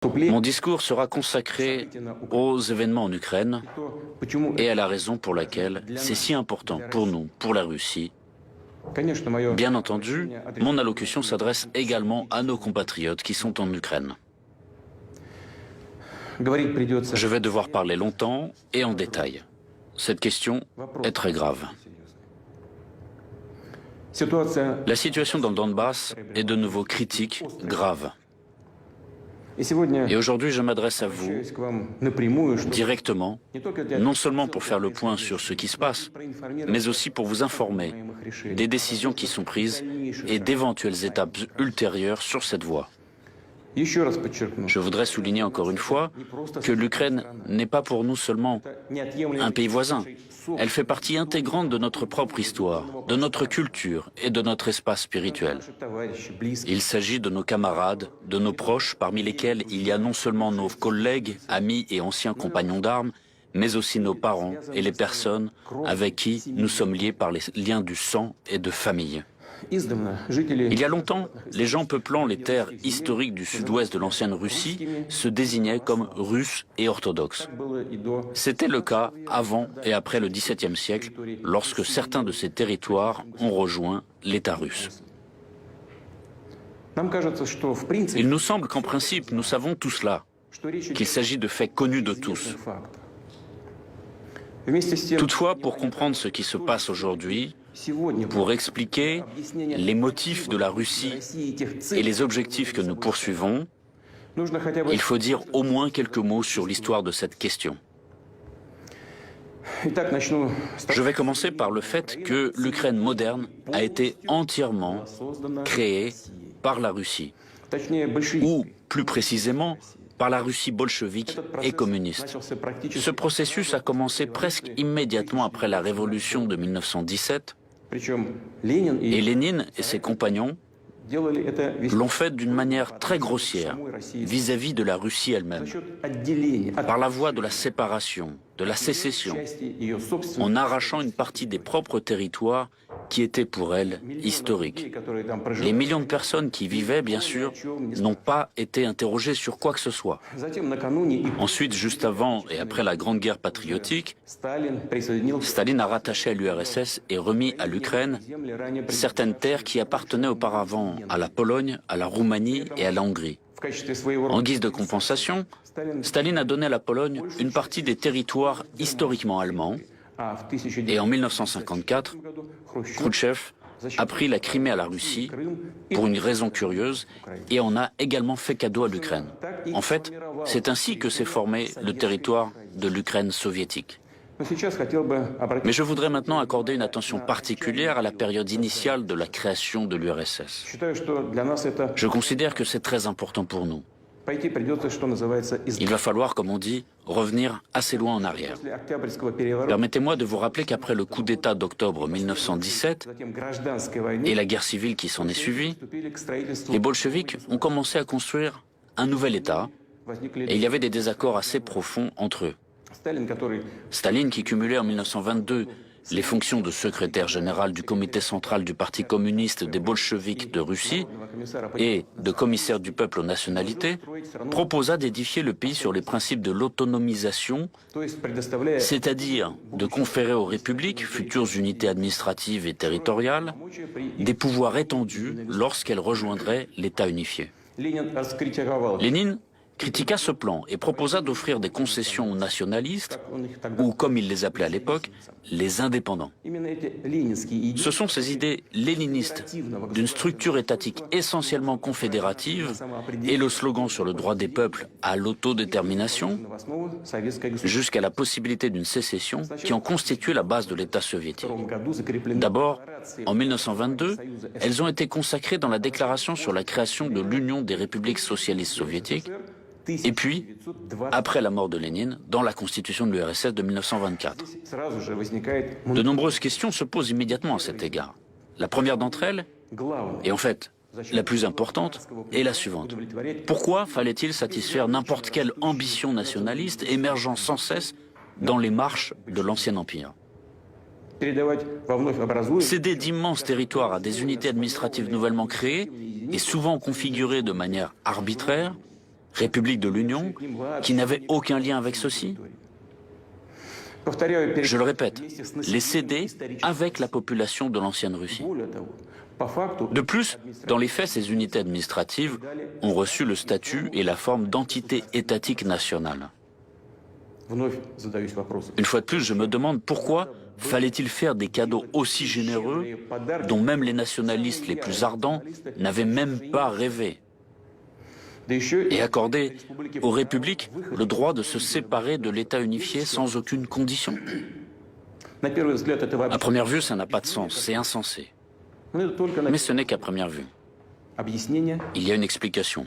Mon discours sera consacré aux événements en Ukraine et à la raison pour laquelle c'est si important pour nous, pour la Russie. Bien entendu, mon allocution s'adresse également à nos compatriotes qui sont en Ukraine. Je vais devoir parler longtemps et en détail. Cette question est très grave. La situation dans le Donbass est de nouveau critique, grave. Et aujourd'hui, je m'adresse à vous directement, non seulement pour faire le point sur ce qui se passe, mais aussi pour vous informer des décisions qui sont prises et d'éventuelles étapes ultérieures sur cette voie. Je voudrais souligner encore une fois que l'Ukraine n'est pas pour nous seulement un pays voisin. Elle fait partie intégrante de notre propre histoire, de notre culture et de notre espace spirituel. Il s'agit de nos camarades, de nos proches, parmi lesquels il y a non seulement nos collègues, amis et anciens compagnons d'armes, mais aussi nos parents et les personnes avec qui nous sommes liés par les liens du sang et de famille. Il y a longtemps, les gens peuplant les terres historiques du sud-ouest de l'ancienne Russie se désignaient comme Russes et orthodoxes. C'était le cas avant et après le XVIIe siècle, lorsque certains de ces territoires ont rejoint l'État russe. Il nous semble qu'en principe, nous savons tout cela, qu'il s'agit de faits connus de tous. Toutefois, pour comprendre ce qui se passe aujourd'hui, pour expliquer les motifs de la Russie et les objectifs que nous poursuivons, il faut dire au moins quelques mots sur l'histoire de cette question. Je vais commencer par le fait que l'Ukraine moderne a été entièrement créée par la Russie, ou plus précisément par la Russie bolchevique et communiste. Ce processus a commencé presque immédiatement après la révolution de 1917, et Lénine et ses compagnons l'ont fait d'une manière très grossière vis-à-vis de la Russie elle-même, par la voie de la séparation, de la sécession, en arrachant une partie des propres territoires qui étaient pour elle historiques. Les millions de personnes qui y vivaient, bien sûr, n'ont pas été interrogées sur quoi que ce soit. Ensuite, juste avant et après la Grande Guerre patriotique, Staline a rattaché à l'URSS et remis à l'Ukraine certaines terres qui appartenaient auparavant à la Pologne, à la Roumanie et à la Hongrie. En guise de compensation, Staline a donné à la Pologne une partie des territoires historiquement allemands, et en 1954, Khrouchtchev a pris la Crimée à la Russie pour une raison curieuse et en a également fait cadeau à l'Ukraine. En fait, c'est ainsi que s'est formé le territoire de l'Ukraine soviétique. Mais je voudrais maintenant accorder une attention particulière à la période initiale de la création de l'URSS. Je considère que c'est très important pour nous. Il va falloir, comme on dit, revenir assez loin en arrière. Permettez-moi de vous rappeler qu'après le coup d'État d'octobre 1917 et la guerre civile qui s'en est suivie, les bolcheviks ont commencé à construire un nouvel État et il y avait des désaccords assez profonds entre eux. Staline, qui cumulait en 1922 les fonctions de secrétaire général du comité central du Parti communiste des bolcheviks de Russie et de commissaire du peuple aux nationalités, proposa d'édifier le pays sur les principes de l'autonomisation, c'est-à-dire de conférer aux républiques, futures unités administratives et territoriales, des pouvoirs étendus lorsqu'elles rejoindraient l'État unifié. Lénine critiqua ce plan et proposa d'offrir des concessions aux nationalistes, ou comme il les appelait à l'époque, les indépendants. Ce sont ces idées léninistes d'une structure étatique essentiellement confédérative et le slogan sur le droit des peuples à l'autodétermination, jusqu'à la possibilité d'une sécession qui ont constitué la base de l'État soviétique. D'abord, en 1922, elles ont été consacrées dans la déclaration sur la création de l'Union des républiques socialistes soviétiques, et puis, après la mort de Lénine, dans la constitution de l'URSS de 1924. De nombreuses questions se posent immédiatement à cet égard. La première d'entre elles, et en fait la plus importante, est la suivante. Pourquoi fallait-il satisfaire n'importe quelle ambition nationaliste émergeant sans cesse dans les marches de l'ancien empire? Céder d'immenses territoires à des unités administratives nouvellement créées et souvent configurées de manière arbitraire République de l'Union, qui n'avait aucun lien avec ceci. Je le répète, les céder avec la population de l'ancienne Russie. De plus, dans les faits, ces unités administratives ont reçu le statut et la forme d'entité étatique nationale. Une fois de plus, je me demande pourquoi fallait-il faire des cadeaux aussi généreux dont même les nationalistes les plus ardents n'avaient même pas rêvé, et accorder aux républiques le droit de se séparer de l'État unifié sans aucune condition. À première vue, ça n'a pas de sens, c'est insensé. Mais ce n'est qu'à première vue. Il y a une explication.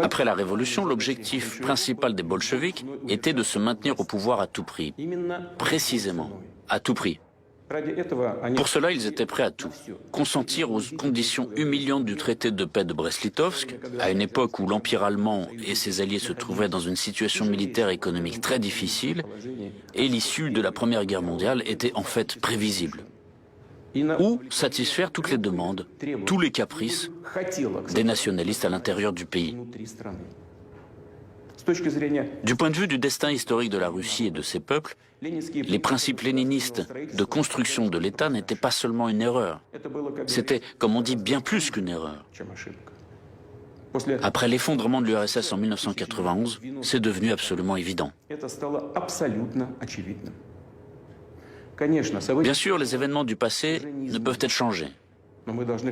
Après la Révolution, l'objectif principal des bolcheviks était de se maintenir au pouvoir à tout prix. Précisément, à tout prix. Pour cela, ils étaient prêts à tout. Consentir aux conditions humiliantes du traité de paix de Brest-Litovsk, à une époque où l'Empire allemand et ses alliés se trouvaient dans une situation militaire et économique très difficile, et l'issue de la Première Guerre mondiale était en fait prévisible. Ou satisfaire toutes les demandes, tous les caprices des nationalistes à l'intérieur du pays. Du point de vue du destin historique de la Russie et de ses peuples, les principes léninistes de construction de l'État n'étaient pas seulement une erreur. C'était, comme on dit, bien plus qu'une erreur. Après l'effondrement de l'URSS en 1991, c'est devenu absolument évident. Bien sûr, les événements du passé ne peuvent être changés,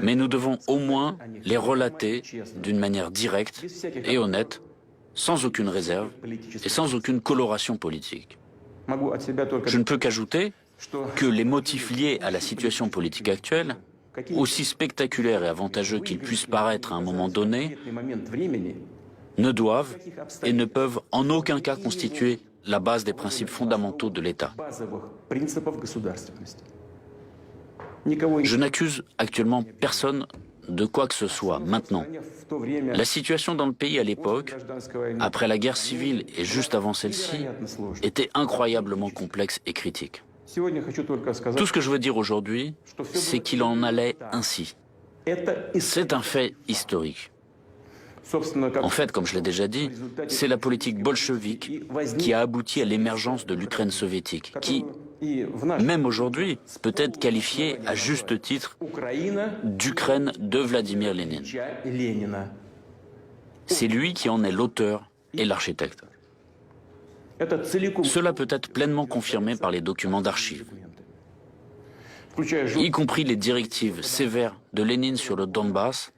mais nous devons au moins les relater d'une manière directe et honnête, sans aucune réserve et sans aucune coloration politique. Je ne peux qu'ajouter que les motifs liés à la situation politique actuelle, aussi spectaculaires et avantageux qu'ils puissent paraître à un moment donné, ne doivent et ne peuvent en aucun cas constituer la base des principes fondamentaux de l'État. Je n'accuse actuellement personne de quoi que ce soit maintenant. La situation dans le pays à l'époque, après la guerre civile et juste avant celle-ci, était incroyablement complexe et critique. Tout ce que je veux dire aujourd'hui, c'est qu'il en allait ainsi. C'est un fait historique. En fait, comme je l'ai déjà dit, c'est la politique bolchevique qui a abouti à l'émergence de l'Ukraine soviétique, qui, même aujourd'hui, peut être qualifiée à juste titre d'Ukraine de Vladimir Lénine. C'est lui qui en est l'auteur et l'architecte. Cela peut être pleinement confirmé par les documents d'archives, y compris les directives sévères de Lénine sur le Donbass,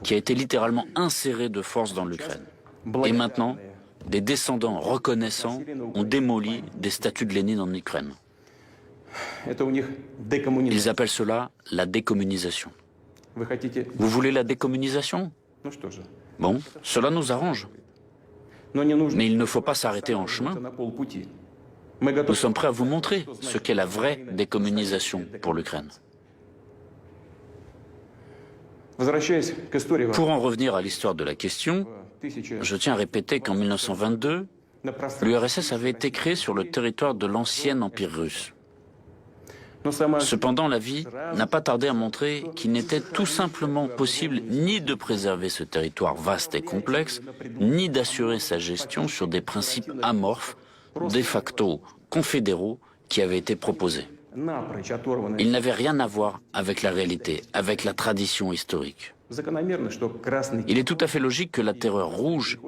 qui a été littéralement inséré de force dans l'Ukraine. Et maintenant, des descendants reconnaissants ont démoli des statues de Lénine en Ukraine. Ils appellent cela la décommunisation. Vous voulez la décommunisation? Bon, cela nous arrange. Mais il ne faut pas s'arrêter en chemin. Nous sommes prêts à vous montrer ce qu'est la vraie décommunisation pour l'Ukraine. Pour en revenir à l'histoire de la question, je tiens à répéter qu'en 1922, l'URSS avait été créée sur le territoire de l'ancien empire russe. Cependant, la vie n'a pas tardé à montrer qu'il n'était tout simplement possible ni de préserver ce territoire vaste et complexe, ni d'assurer sa gestion sur des principes amorphes, de facto confédéraux, qui avaient été proposés. Ils n'avaient rien à voir avec la réalité, avec la tradition historique. Il est tout à fait logique que la terreur rouge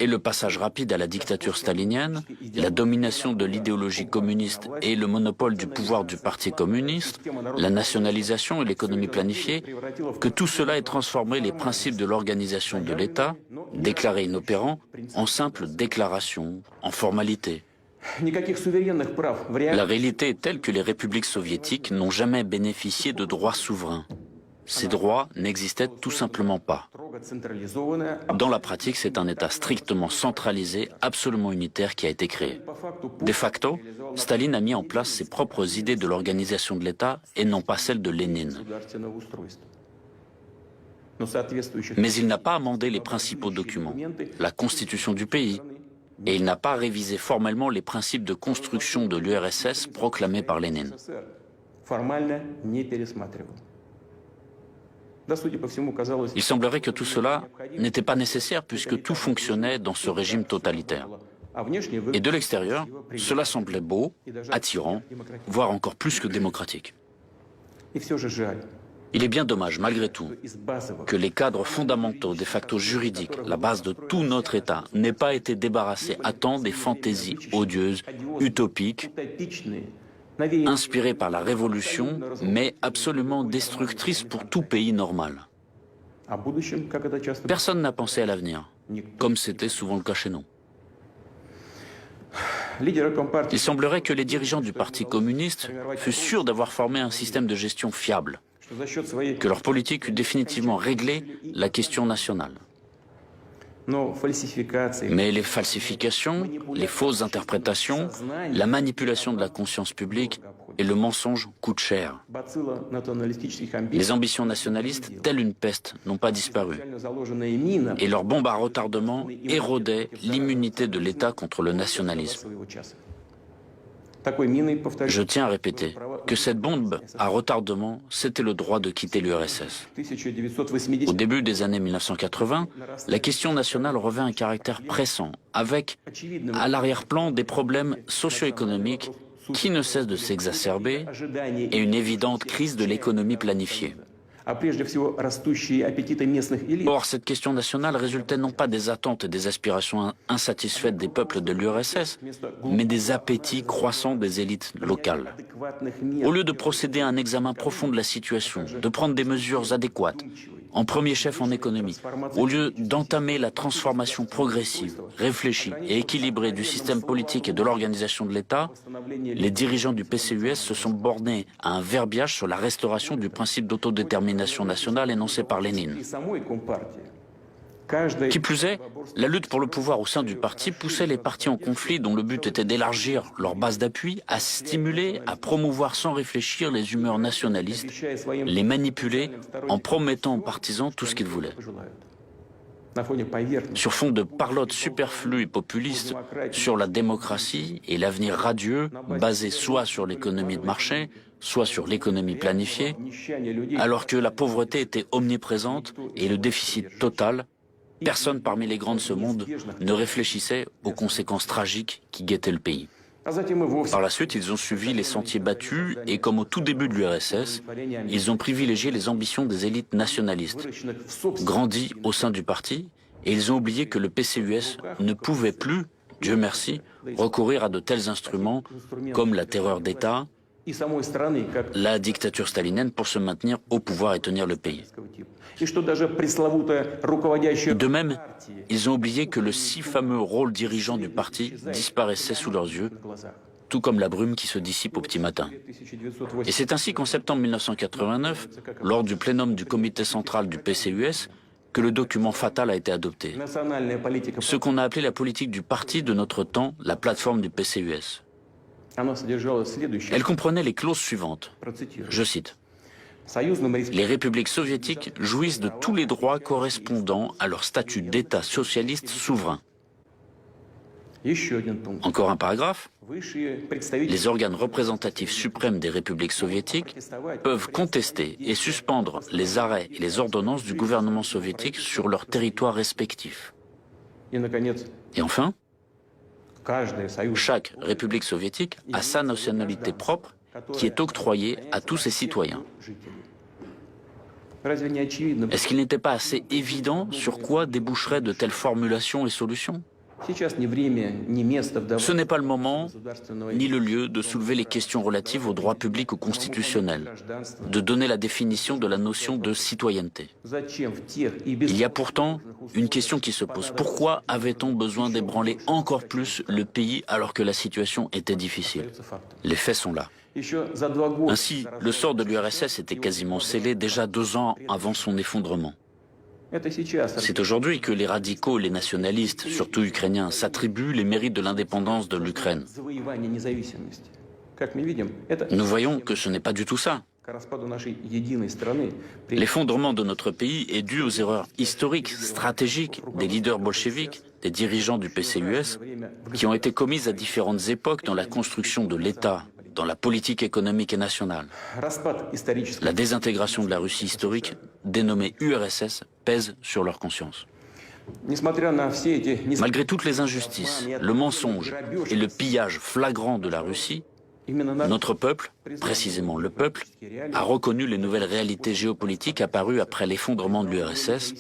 et le passage rapide à la dictature stalinienne, la domination de l'idéologie communiste et le monopole du pouvoir du Parti communiste, la nationalisation et l'économie planifiée, que tout cela ait transformé les principes de l'organisation de l'État, déclarés inopérants, en simples déclarations, en formalités. La réalité est telle que les républiques soviétiques n'ont jamais bénéficié de droits souverains. Ces droits n'existaient tout simplement pas. Dans la pratique, c'est un État strictement centralisé, absolument unitaire qui a été créé. De facto, Staline a mis en place ses propres idées de l'organisation de l'État et non pas celles de Lénine. Mais il n'a pas amendé les principaux documents, la constitution du pays, et il n'a pas révisé formellement les principes de construction de l'URSS proclamés par Lénine. Il semblerait que tout cela n'était pas nécessaire puisque tout fonctionnait dans ce régime totalitaire. Et de l'extérieur, cela semblait beau, attirant, voire encore plus que démocratique. Il est bien dommage, malgré tout, que les cadres fondamentaux, des factos juridiques, la base de tout notre État, n'aient pas été débarrassés à temps des fantaisies odieuses, utopiques, inspirées par la Révolution, mais absolument destructrices pour tout pays normal. Personne n'a pensé à l'avenir, comme c'était souvent le cas chez nous. Il semblerait que les dirigeants du Parti communiste fussent sûrs d'avoir formé un système de gestion fiable, que leur politique eût définitivement réglé la question nationale. Mais les falsifications, les fausses interprétations, la manipulation de la conscience publique et le mensonge coûtent cher. Les ambitions nationalistes, telles une peste, n'ont pas disparu. Et leur bombe à retardement érodait l'immunité de l'État contre le nationalisme. Je tiens à répéter que cette bombe à retardement, c'était le droit de quitter l'URSS. Au début des années 1980, la question nationale revêt un caractère pressant, avec à l'arrière-plan des problèmes socio-économiques qui ne cessent de s'exacerber et une évidente crise de l'économie planifiée. Or, cette question nationale résultait non pas des attentes et des aspirations insatisfaites des peuples de l'URSS, mais des appétits croissants des élites locales. Au lieu de procéder à un examen profond de la situation, de prendre des mesures adéquates, en premier chef en économie, au lieu d'entamer la transformation progressive, réfléchie et équilibrée du système politique et de l'organisation de l'État, les dirigeants du PCUS se sont bornés à un verbiage sur la restauration du principe d'autodétermination nationale énoncé par Lénine. Qui plus est, la lutte pour le pouvoir au sein du parti poussait les partis en conflit dont le but était d'élargir leur base d'appui, à stimuler, à promouvoir sans réfléchir les humeurs nationalistes, les manipuler en promettant aux partisans tout ce qu'ils voulaient. Sur fond de parlotte superflue et populiste sur la démocratie et l'avenir radieux, basé soit sur l'économie de marché, soit sur l'économie planifiée, alors que la pauvreté était omniprésente et le déficit total, personne parmi les grands de ce monde ne réfléchissait aux conséquences tragiques qui guettaient le pays. Par la suite, ils ont suivi les sentiers battus et, comme au tout début de l'URSS, ils ont privilégié les ambitions des élites nationalistes, grandies au sein du parti, et ils ont oublié que le PCUS ne pouvait plus, Dieu merci, recourir à de tels instruments comme la terreur d'État, la dictature stalinienne pour se maintenir au pouvoir et tenir le pays. De même, ils ont oublié que le si fameux rôle dirigeant du parti disparaissait sous leurs yeux, tout comme la brume qui se dissipe au petit matin. Et c'est ainsi qu'en septembre 1989, lors du plénum du comité central du PCUS, que le document fatal a été adopté. Ce qu'on a appelé la politique du parti de notre temps, la plateforme du PCUS. Elle comprenait les clauses suivantes. Je cite. Les républiques soviétiques jouissent de tous les droits correspondant à leur statut d'État socialiste souverain. Encore un paragraphe. Les organes représentatifs suprêmes des républiques soviétiques peuvent contester et suspendre les arrêts et les ordonnances du gouvernement soviétique sur leur territoire respectif. Et enfin, chaque république soviétique a sa nationalité propre qui est octroyée à tous ses citoyens. Est-ce qu'il n'était pas assez évident sur quoi déboucheraient de telles formulations et solutions ? Ce n'est pas le moment ni le lieu de soulever les questions relatives aux droits publics ou constitutionnels, de donner la définition de la notion de citoyenneté. Il y a pourtant une question qui se pose. Pourquoi avait-on besoin d'ébranler encore plus le pays alors que la situation était difficile? Les faits sont là. Ainsi, le sort de l'URSS était quasiment scellé déjà 2 ans avant son effondrement. C'est aujourd'hui que les radicaux et les nationalistes, surtout ukrainiens, s'attribuent les mérites de l'indépendance de l'Ukraine. Nous voyons que ce n'est pas du tout ça. L'effondrement de notre pays est dû aux erreurs historiques, stratégiques des leaders bolcheviques, des dirigeants du PCUS, qui ont été commises à différentes époques dans la construction de l'État dans la politique économique et nationale. La désintégration de la Russie historique, dénommée URSS, pèse sur leur conscience. Malgré toutes les injustices, le mensonge et le pillage flagrant de la Russie, notre peuple, précisément le peuple, a reconnu les nouvelles réalités géopolitiques apparues après l'effondrement de l'URSS.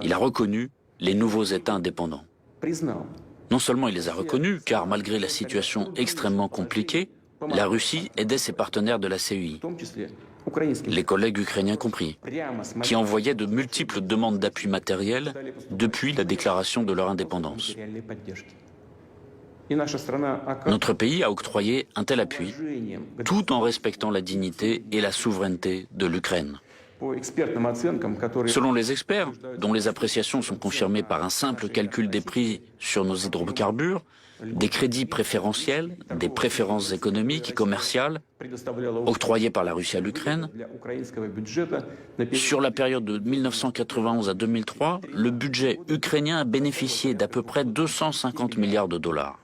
Il a reconnu les nouveaux États indépendants. Non seulement il les a reconnus, car malgré la situation extrêmement compliquée, la Russie aidait ses partenaires de la CEI, les collègues ukrainiens compris, qui envoyaient de multiples demandes d'appui matériel depuis la déclaration de leur indépendance. Notre pays a octroyé un tel appui, tout en respectant la dignité et la souveraineté de l'Ukraine. Selon les experts, dont les appréciations sont confirmées par un simple calcul des prix sur nos hydrocarbures, des crédits préférentiels, des préférences économiques et commerciales octroyées par la Russie à l'Ukraine, sur la période de 1991 à 2003, le budget ukrainien a bénéficié d'à peu près 250 milliards de dollars.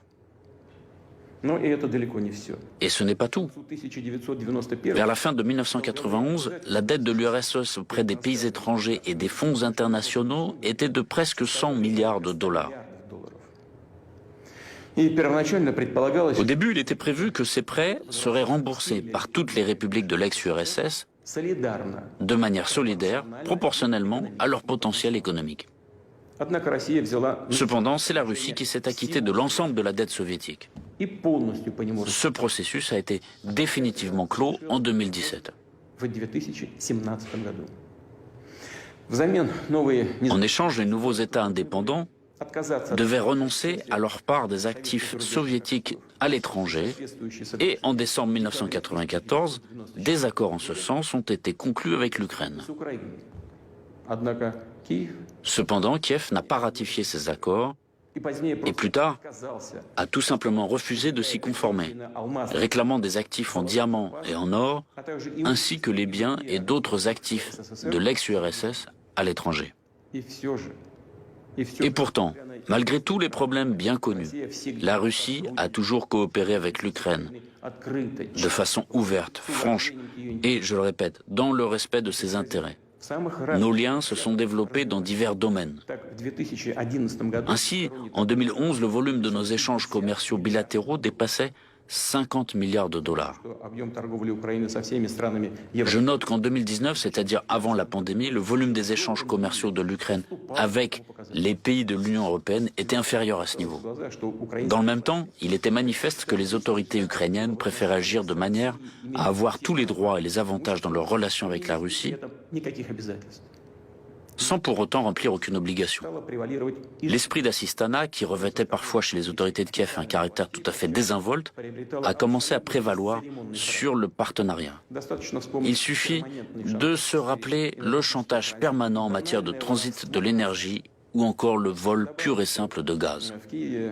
Et ce n'est pas tout. Vers la fin de 1991, la dette de l'URSS auprès des pays étrangers et des fonds internationaux était de presque 100 milliards de dollars. Au début, il était prévu que ces prêts seraient remboursés par toutes les républiques de l'ex-URSS de manière solidaire, proportionnellement à leur potentiel économique. Cependant, c'est la Russie qui s'est acquittée de l'ensemble de la dette soviétique. Ce processus a été définitivement clos en 2017. En échange, les nouveaux États indépendants devaient renoncer à leur part des actifs soviétiques à l'étranger et en décembre 1994, des accords en ce sens ont été conclus avec l'Ukraine. Cependant, Kiev n'a pas ratifié ces accords et plus tard a tout simplement refusé de s'y conformer, réclamant des actifs en diamants et en or, ainsi que les biens et d'autres actifs de l'ex-URSS à l'étranger. Et pourtant, malgré tous les problèmes bien connus, la Russie a toujours coopéré avec l'Ukraine de façon ouverte, franche et, je le répète, dans le respect de ses intérêts. Nos liens se sont développés dans divers domaines. Ainsi, en 2011, le volume de nos échanges commerciaux bilatéraux dépassait 50 milliards de dollars. Je note qu'en 2019, c'est-à-dire avant la pandémie, le volume des échanges commerciaux de l'Ukraine avec les pays de l'Union européenne était inférieur à ce niveau. Dans le même temps, il était manifeste que les autorités ukrainiennes préfèrent agir de manière à avoir tous les droits et les avantages dans leurs relations avec la Russie, sans pour autant remplir aucune obligation. L'esprit d'assistanat, qui revêtait parfois chez les autorités de Kiev un caractère tout à fait désinvolte, a commencé à prévaloir sur le partenariat. Il suffit de se rappeler le chantage permanent en matière de transit de l'énergie ou encore le vol pur et simple de gaz.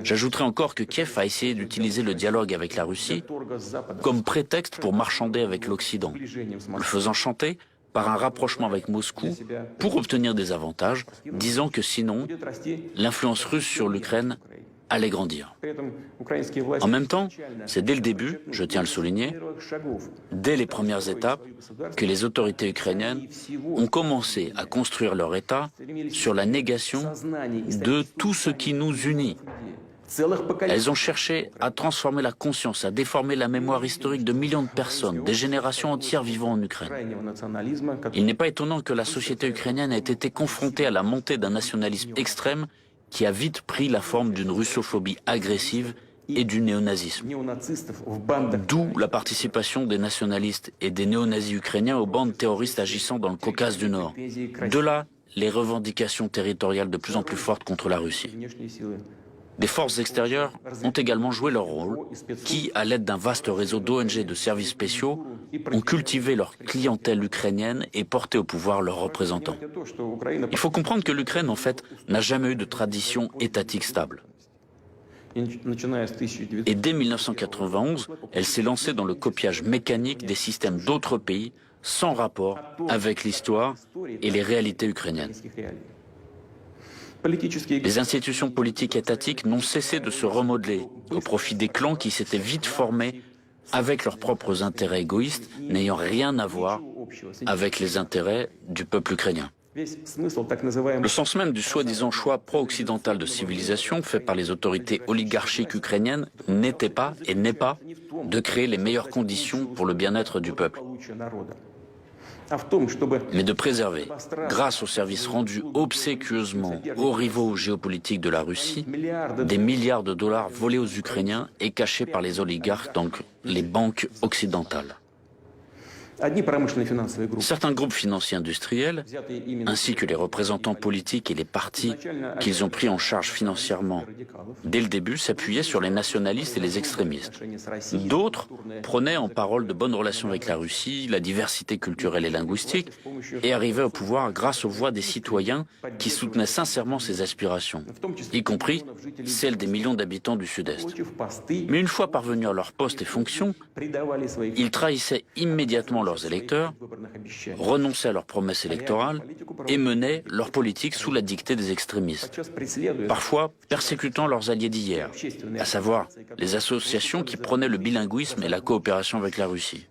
J'ajouterai encore que Kiev a essayé d'utiliser le dialogue avec la Russie comme prétexte pour marchander avec l'Occident, le faisant chanter par un rapprochement avec Moscou pour obtenir des avantages, disant que sinon, l'influence russe sur l'Ukraine allait grandir. En même temps, c'est dès le début, je tiens à le souligner, dès les premières étapes, que les autorités ukrainiennes ont commencé à construire leur État sur la négation de tout ce qui nous unit. Elles ont cherché à transformer la conscience, à déformer la mémoire historique de millions de personnes, des générations entières vivant en Ukraine. Il n'est pas étonnant que la société ukrainienne ait été confrontée à la montée d'un nationalisme extrême qui a vite pris la forme d'une russophobie agressive et du néonazisme. D'où la participation des nationalistes et des néonazis ukrainiens aux bandes terroristes agissant dans le Caucase du Nord. De là, les revendications territoriales de plus en plus fortes contre la Russie. Des forces extérieures ont également joué leur rôle, qui, à l'aide d'un vaste réseau d'ONG de services spéciaux, ont cultivé leur clientèle ukrainienne et porté au pouvoir leurs représentants. Il faut comprendre que l'Ukraine, en fait, n'a jamais eu de tradition étatique stable. Et dès 1991, elle s'est lancée dans le copiage mécanique des systèmes d'autres pays, sans rapport avec l'histoire et les réalités ukrainiennes. Les institutions politiques étatiques n'ont cessé de se remodeler au profit des clans qui s'étaient vite formés avec leurs propres intérêts égoïstes, n'ayant rien à voir avec les intérêts du peuple ukrainien. Le sens même du soi-disant choix pro-occidental de civilisation fait par les autorités oligarchiques ukrainiennes n'était pas et n'est pas de créer les meilleures conditions pour le bien-être du peuple, mais de préserver, grâce aux services rendus obséquieusement aux rivaux géopolitiques de la Russie, des milliards de dollars volés aux Ukrainiens et cachés par les oligarques dans les banques occidentales. Certains groupes financiers industriels, ainsi que les représentants politiques et les partis qu'ils ont pris en charge financièrement dès le début, s'appuyaient sur les nationalistes et les extrémistes. D'autres prenaient en parole de bonnes relations avec la Russie, la diversité culturelle et linguistique, et arrivaient au pouvoir grâce aux voix des citoyens qui soutenaient sincèrement ces aspirations, y compris celles des millions d'habitants du Sud-Est. Mais une fois parvenus à leur poste et fonctions, ils trahissaient immédiatement leurs électeurs, renonçaient à leurs promesses électorales et menaient leur politique sous la dictée des extrémistes, parfois persécutant leurs alliés d'hier, à savoir les associations qui prônaient le bilinguisme et la coopération avec la Russie.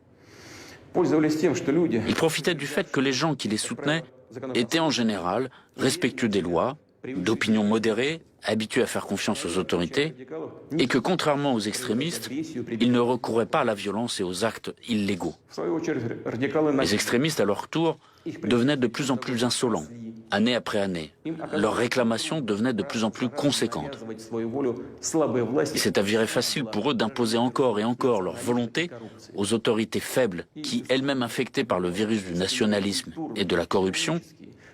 Ils profitaient du fait que les gens qui les soutenaient étaient en général respectueux des lois, d'opinion modérée, habitués à faire confiance aux autorités, et que, contrairement aux extrémistes, ils ne recouraient pas à la violence et aux actes illégaux. Les extrémistes, à leur tour, devenaient de plus en plus insolents, année après année. Leurs réclamations devenaient de plus en plus conséquentes. Il s'est avéré facile pour eux d'imposer encore et encore leur volonté aux autorités faibles qui, elles-mêmes infectées par le virus du nationalisme et de la corruption,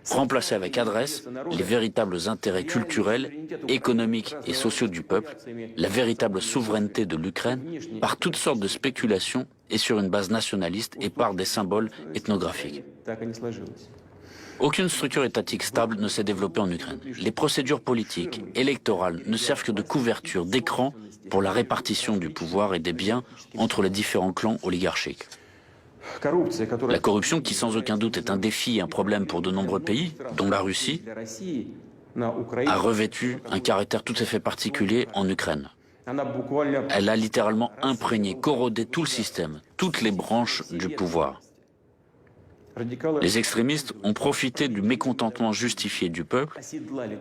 remplacer avec adresse les véritables intérêts culturels, économiques et sociaux du peuple, la véritable souveraineté de l'Ukraine, par toutes sortes de spéculations et sur une base nationaliste et par des symboles ethnographiques. Aucune structure étatique stable ne s'est développée en Ukraine. Les procédures politiques, électorales, ne servent que de couverture, d'écran pour la répartition du pouvoir et des biens entre les différents clans oligarchiques. La corruption, qui sans aucun doute est un défi et un problème pour de nombreux pays, dont la Russie, a revêtu un caractère tout à fait particulier en Ukraine. Elle a littéralement imprégné, corrodé tout le système, toutes les branches du pouvoir. Les extrémistes ont profité du mécontentement justifié du peuple,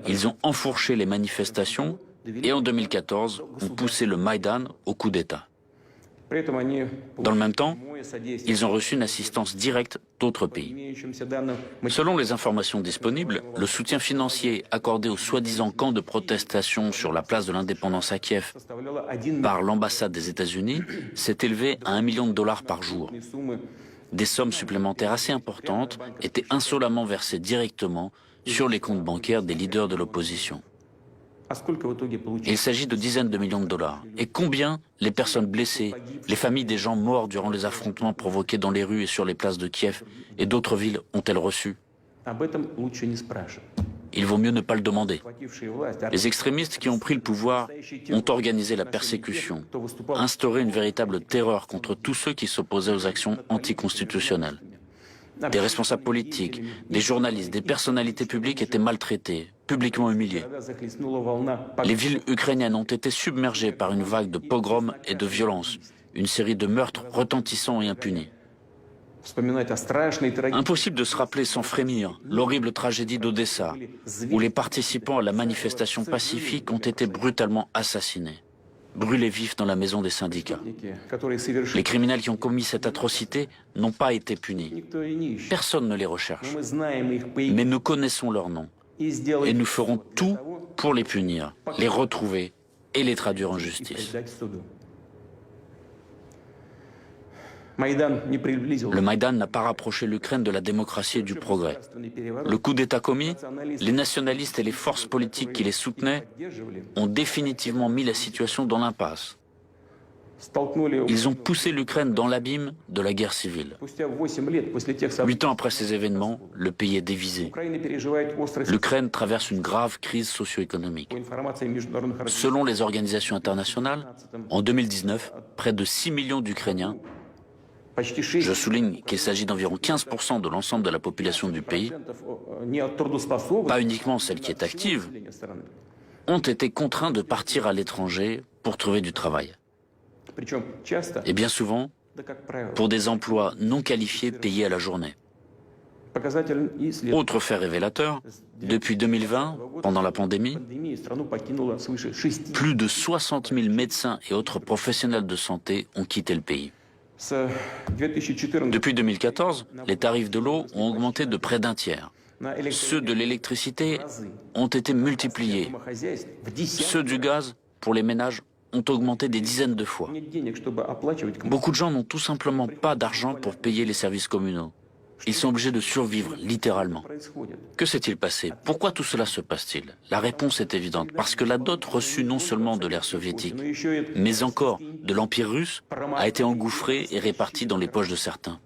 ils ont enfourché les manifestations et en 2014 ont poussé le Maïdan au coup d'État. Dans le même temps, ils ont reçu une assistance directe d'autres pays. Selon les informations disponibles, le soutien financier accordé au soi-disant camp de protestation sur la place de l'indépendance à Kiev par l'ambassade des États-Unis s'est élevé à $1 million par jour. Des sommes supplémentaires assez importantes étaient insolemment versées directement sur les comptes bancaires des leaders de l'opposition. Il s'agit de dizaines de millions de dollars. Et combien les personnes blessées, les familles des gens morts durant les affrontements provoqués dans les rues et sur les places de Kiev et d'autres villes ont-elles reçu? Il vaut mieux ne pas le demander. Les extrémistes qui ont pris le pouvoir ont organisé la persécution, instauré une véritable terreur contre tous ceux qui s'opposaient aux actions anticonstitutionnelles. Des responsables politiques, des journalistes, des personnalités publiques étaient maltraités, publiquement humiliés. Les villes ukrainiennes ont été submergées par une vague de pogroms et de violences, une série de meurtres retentissants et impunis. Impossible de se rappeler sans frémir l'horrible tragédie d'Odessa, où les participants à la manifestation pacifique ont été brutalement assassinés, brûlés vifs dans la maison des syndicats. Les criminels qui ont commis cette atrocité n'ont pas été punis. Personne ne les recherche. Mais nous connaissons leurs noms. Et nous ferons tout pour les punir, les retrouver et les traduire en justice. Le Maïdan n'a pas rapproché l'Ukraine de la démocratie et du progrès. Le coup d'État commis, les nationalistes et les forces politiques qui les soutenaient ont définitivement mis la situation dans l'impasse. Ils ont poussé l'Ukraine dans l'abîme de la guerre civile. 8 ans après ces événements, le pays est dévisé. L'Ukraine traverse une grave crise socio-économique. Selon les organisations internationales, en 2019, près de 6 millions d'Ukrainiens, je souligne qu'il s'agit d'environ 15% de l'ensemble de la population du pays, pas uniquement celle qui est active, ont été contraints de partir à l'étranger pour trouver du travail. Et bien souvent, pour des emplois non qualifiés payés à la journée. Autre fait révélateur, depuis 2020, pendant la pandémie, plus de 60 000 médecins et autres professionnels de santé ont quitté le pays. Depuis 2014, les tarifs de l'eau ont augmenté de près d'un tiers. Ceux de l'électricité ont été multipliés. Ceux du gaz, pour les ménages, ont augmenté des dizaines de fois. Beaucoup de gens n'ont tout simplement pas d'argent pour payer les services communaux. Ils sont obligés de survivre, littéralement. Que s'est-il passé? Pourquoi tout cela se passe-t-il? La réponse est évidente, parce que la dot reçue non seulement de l'ère soviétique, mais encore de l'Empire russe, a été engouffrée et répartie dans les poches de certains.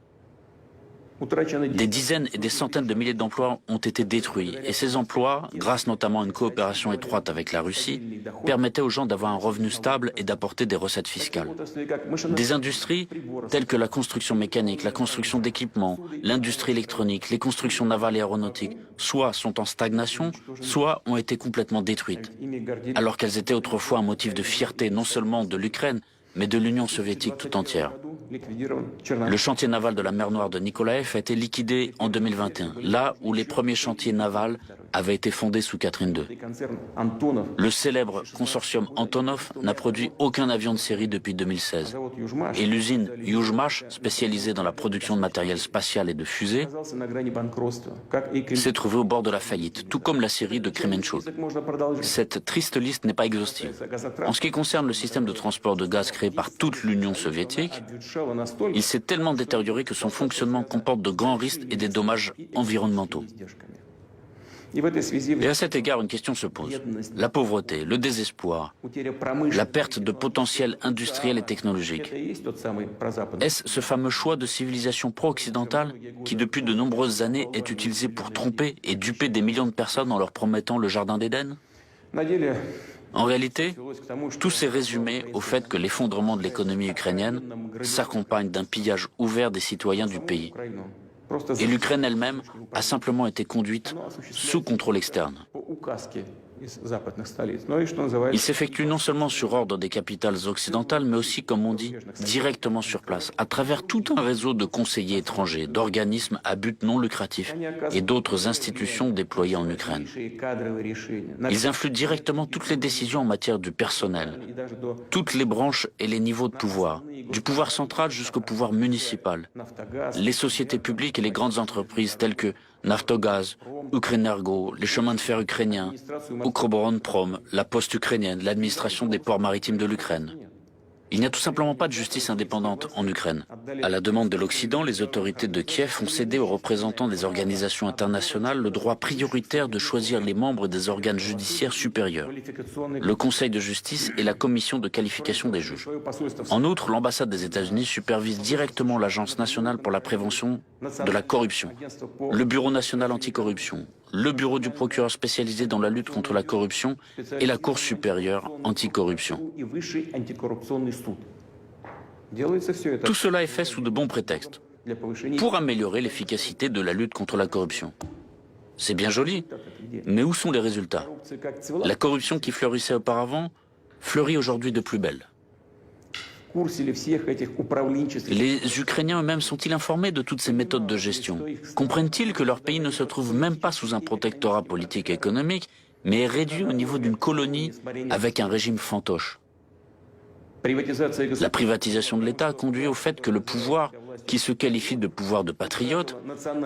Des dizaines et des centaines de milliers d'emplois ont été détruits, et ces emplois, grâce notamment à une coopération étroite avec la Russie, permettaient aux gens d'avoir un revenu stable et d'apporter des recettes fiscales. Des industries telles que la construction mécanique, la construction d'équipements, l'industrie électronique, les constructions navales et aéronautiques, soit sont en stagnation, soit ont été complètement détruites, alors qu'elles étaient autrefois un motif de fierté non seulement de l'Ukraine, mais de l'Union soviétique tout entière. Le chantier naval de la mer Noire de Nikolaev a été liquidé en 2021, là où les premiers chantiers navals avaient été fondés sous Catherine II. Le célèbre consortium Antonov n'a produit aucun avion de série depuis 2016. Et l'usine Yuzhmash, spécialisée dans la production de matériel spatial et de fusées, s'est trouvée au bord de la faillite, tout comme la série de Kremenchuk. Cette triste liste n'est pas exhaustive. En ce qui concerne le système de transport de gaz créé par toute l'Union soviétique, il s'est tellement détérioré que son fonctionnement comporte de grands risques et des dommages environnementaux. Et à cet égard, une question se pose. La pauvreté, le désespoir, la perte de potentiel industriel et technologique. Est-ce ce fameux choix de civilisation pro-occidentale qui, depuis de nombreuses années, est utilisé pour tromper et duper des millions de personnes en leur promettant le jardin d'Éden? En réalité, tout s'est résumé au fait que l'effondrement de l'économie ukrainienne s'accompagne d'un pillage ouvert des citoyens du pays. Et l'Ukraine elle-même a simplement été conduite sous contrôle externe. Il s'effectue non seulement sur ordre des capitales occidentales, mais aussi, comme on dit, directement sur place, à travers tout un réseau de conseillers étrangers, d'organismes à but non lucratif et d'autres institutions déployées en Ukraine. Ils influent directement toutes les décisions en matière du personnel, toutes les branches et les niveaux de pouvoir, du pouvoir central jusqu'au pouvoir municipal, les sociétés publiques et les grandes entreprises telles que Naftogaz, Ukrenergo, les chemins de fer ukrainiens, Ukroboronprom, la poste ukrainienne, l'administration des ports maritimes de l'Ukraine. Il n'y a tout simplement pas de justice indépendante en Ukraine. À la demande de l'Occident, les autorités de Kiev ont cédé aux représentants des organisations internationales le droit prioritaire de choisir les membres des organes judiciaires supérieurs, le Conseil de justice et la Commission de qualification des juges. En outre, l'ambassade des États-Unis supervise directement l'Agence nationale pour la prévention de la corruption, le Bureau national anticorruption, le Bureau du procureur spécialisé dans la lutte contre la corruption et la Cour supérieure anticorruption. Tout cela est fait sous de bons prétextes, pour améliorer l'efficacité de la lutte contre la corruption. C'est bien joli, mais où sont les résultats? La corruption qui fleurissait auparavant fleurit aujourd'hui de plus belle. Les Ukrainiens eux-mêmes sont-ils informés de toutes ces méthodes de gestion? Comprennent-ils que leur pays ne se trouve même pas sous un protectorat politique et économique, mais est réduit au niveau d'une colonie avec un régime fantoche? La privatisation de l'État a conduit au fait que le pouvoir, qui se qualifie de pouvoir de patriote,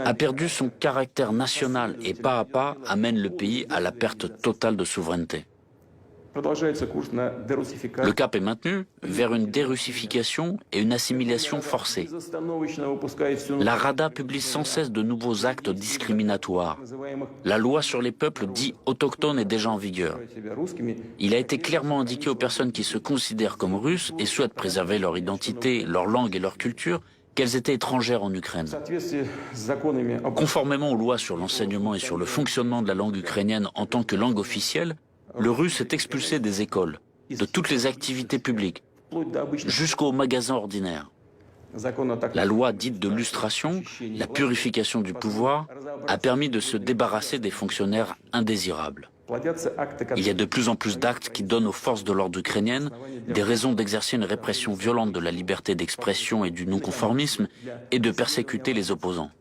a perdu son caractère national et pas à pas amène le pays à la perte totale de souveraineté. Le cap est maintenu vers une dérussification et une assimilation forcée. La Rada publie sans cesse de nouveaux actes discriminatoires. La loi sur les peuples dits autochtones est déjà en vigueur. Il a été clairement indiqué aux personnes qui se considèrent comme russes et souhaitent préserver leur identité, leur langue et leur culture qu'elles étaient étrangères en Ukraine. Conformément aux lois sur l'enseignement et sur le fonctionnement de la langue ukrainienne en tant que langue officielle, le russe est expulsé des écoles, de toutes les activités publiques, jusqu'aux magasins ordinaires. La loi dite de lustration, la purification du pouvoir, a permis de se débarrasser des fonctionnaires indésirables. Il y a de plus en plus d'actes qui donnent aux forces de l'ordre ukrainiennes des raisons d'exercer une répression violente de la liberté d'expression et du non-conformisme et de persécuter les opposants.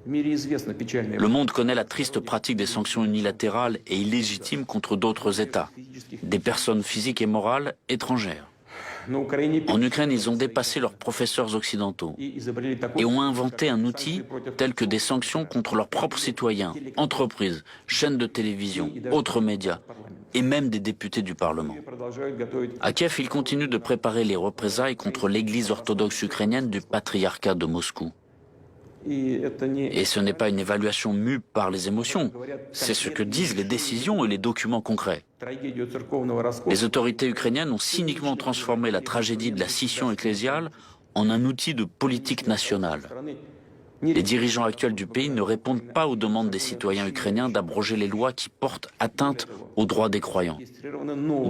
Le monde connaît la triste pratique des sanctions unilatérales et illégitimes contre d'autres États, des personnes physiques et morales étrangères. En Ukraine, ils ont dépassé leurs professeurs occidentaux et ont inventé un outil tel que des sanctions contre leurs propres citoyens, entreprises, chaînes de télévision, autres médias et même des députés du Parlement. À Kiev, ils continuent de préparer les représailles contre l'Église orthodoxe ukrainienne du patriarcat de Moscou. Et ce n'est pas une évaluation mue par les émotions, c'est ce que disent les décisions et les documents concrets. Les autorités ukrainiennes ont cyniquement transformé la tragédie de la scission ecclésiale en un outil de politique nationale. Les dirigeants actuels du pays ne répondent pas aux demandes des citoyens ukrainiens d'abroger les lois qui portent atteinte aux droits des croyants.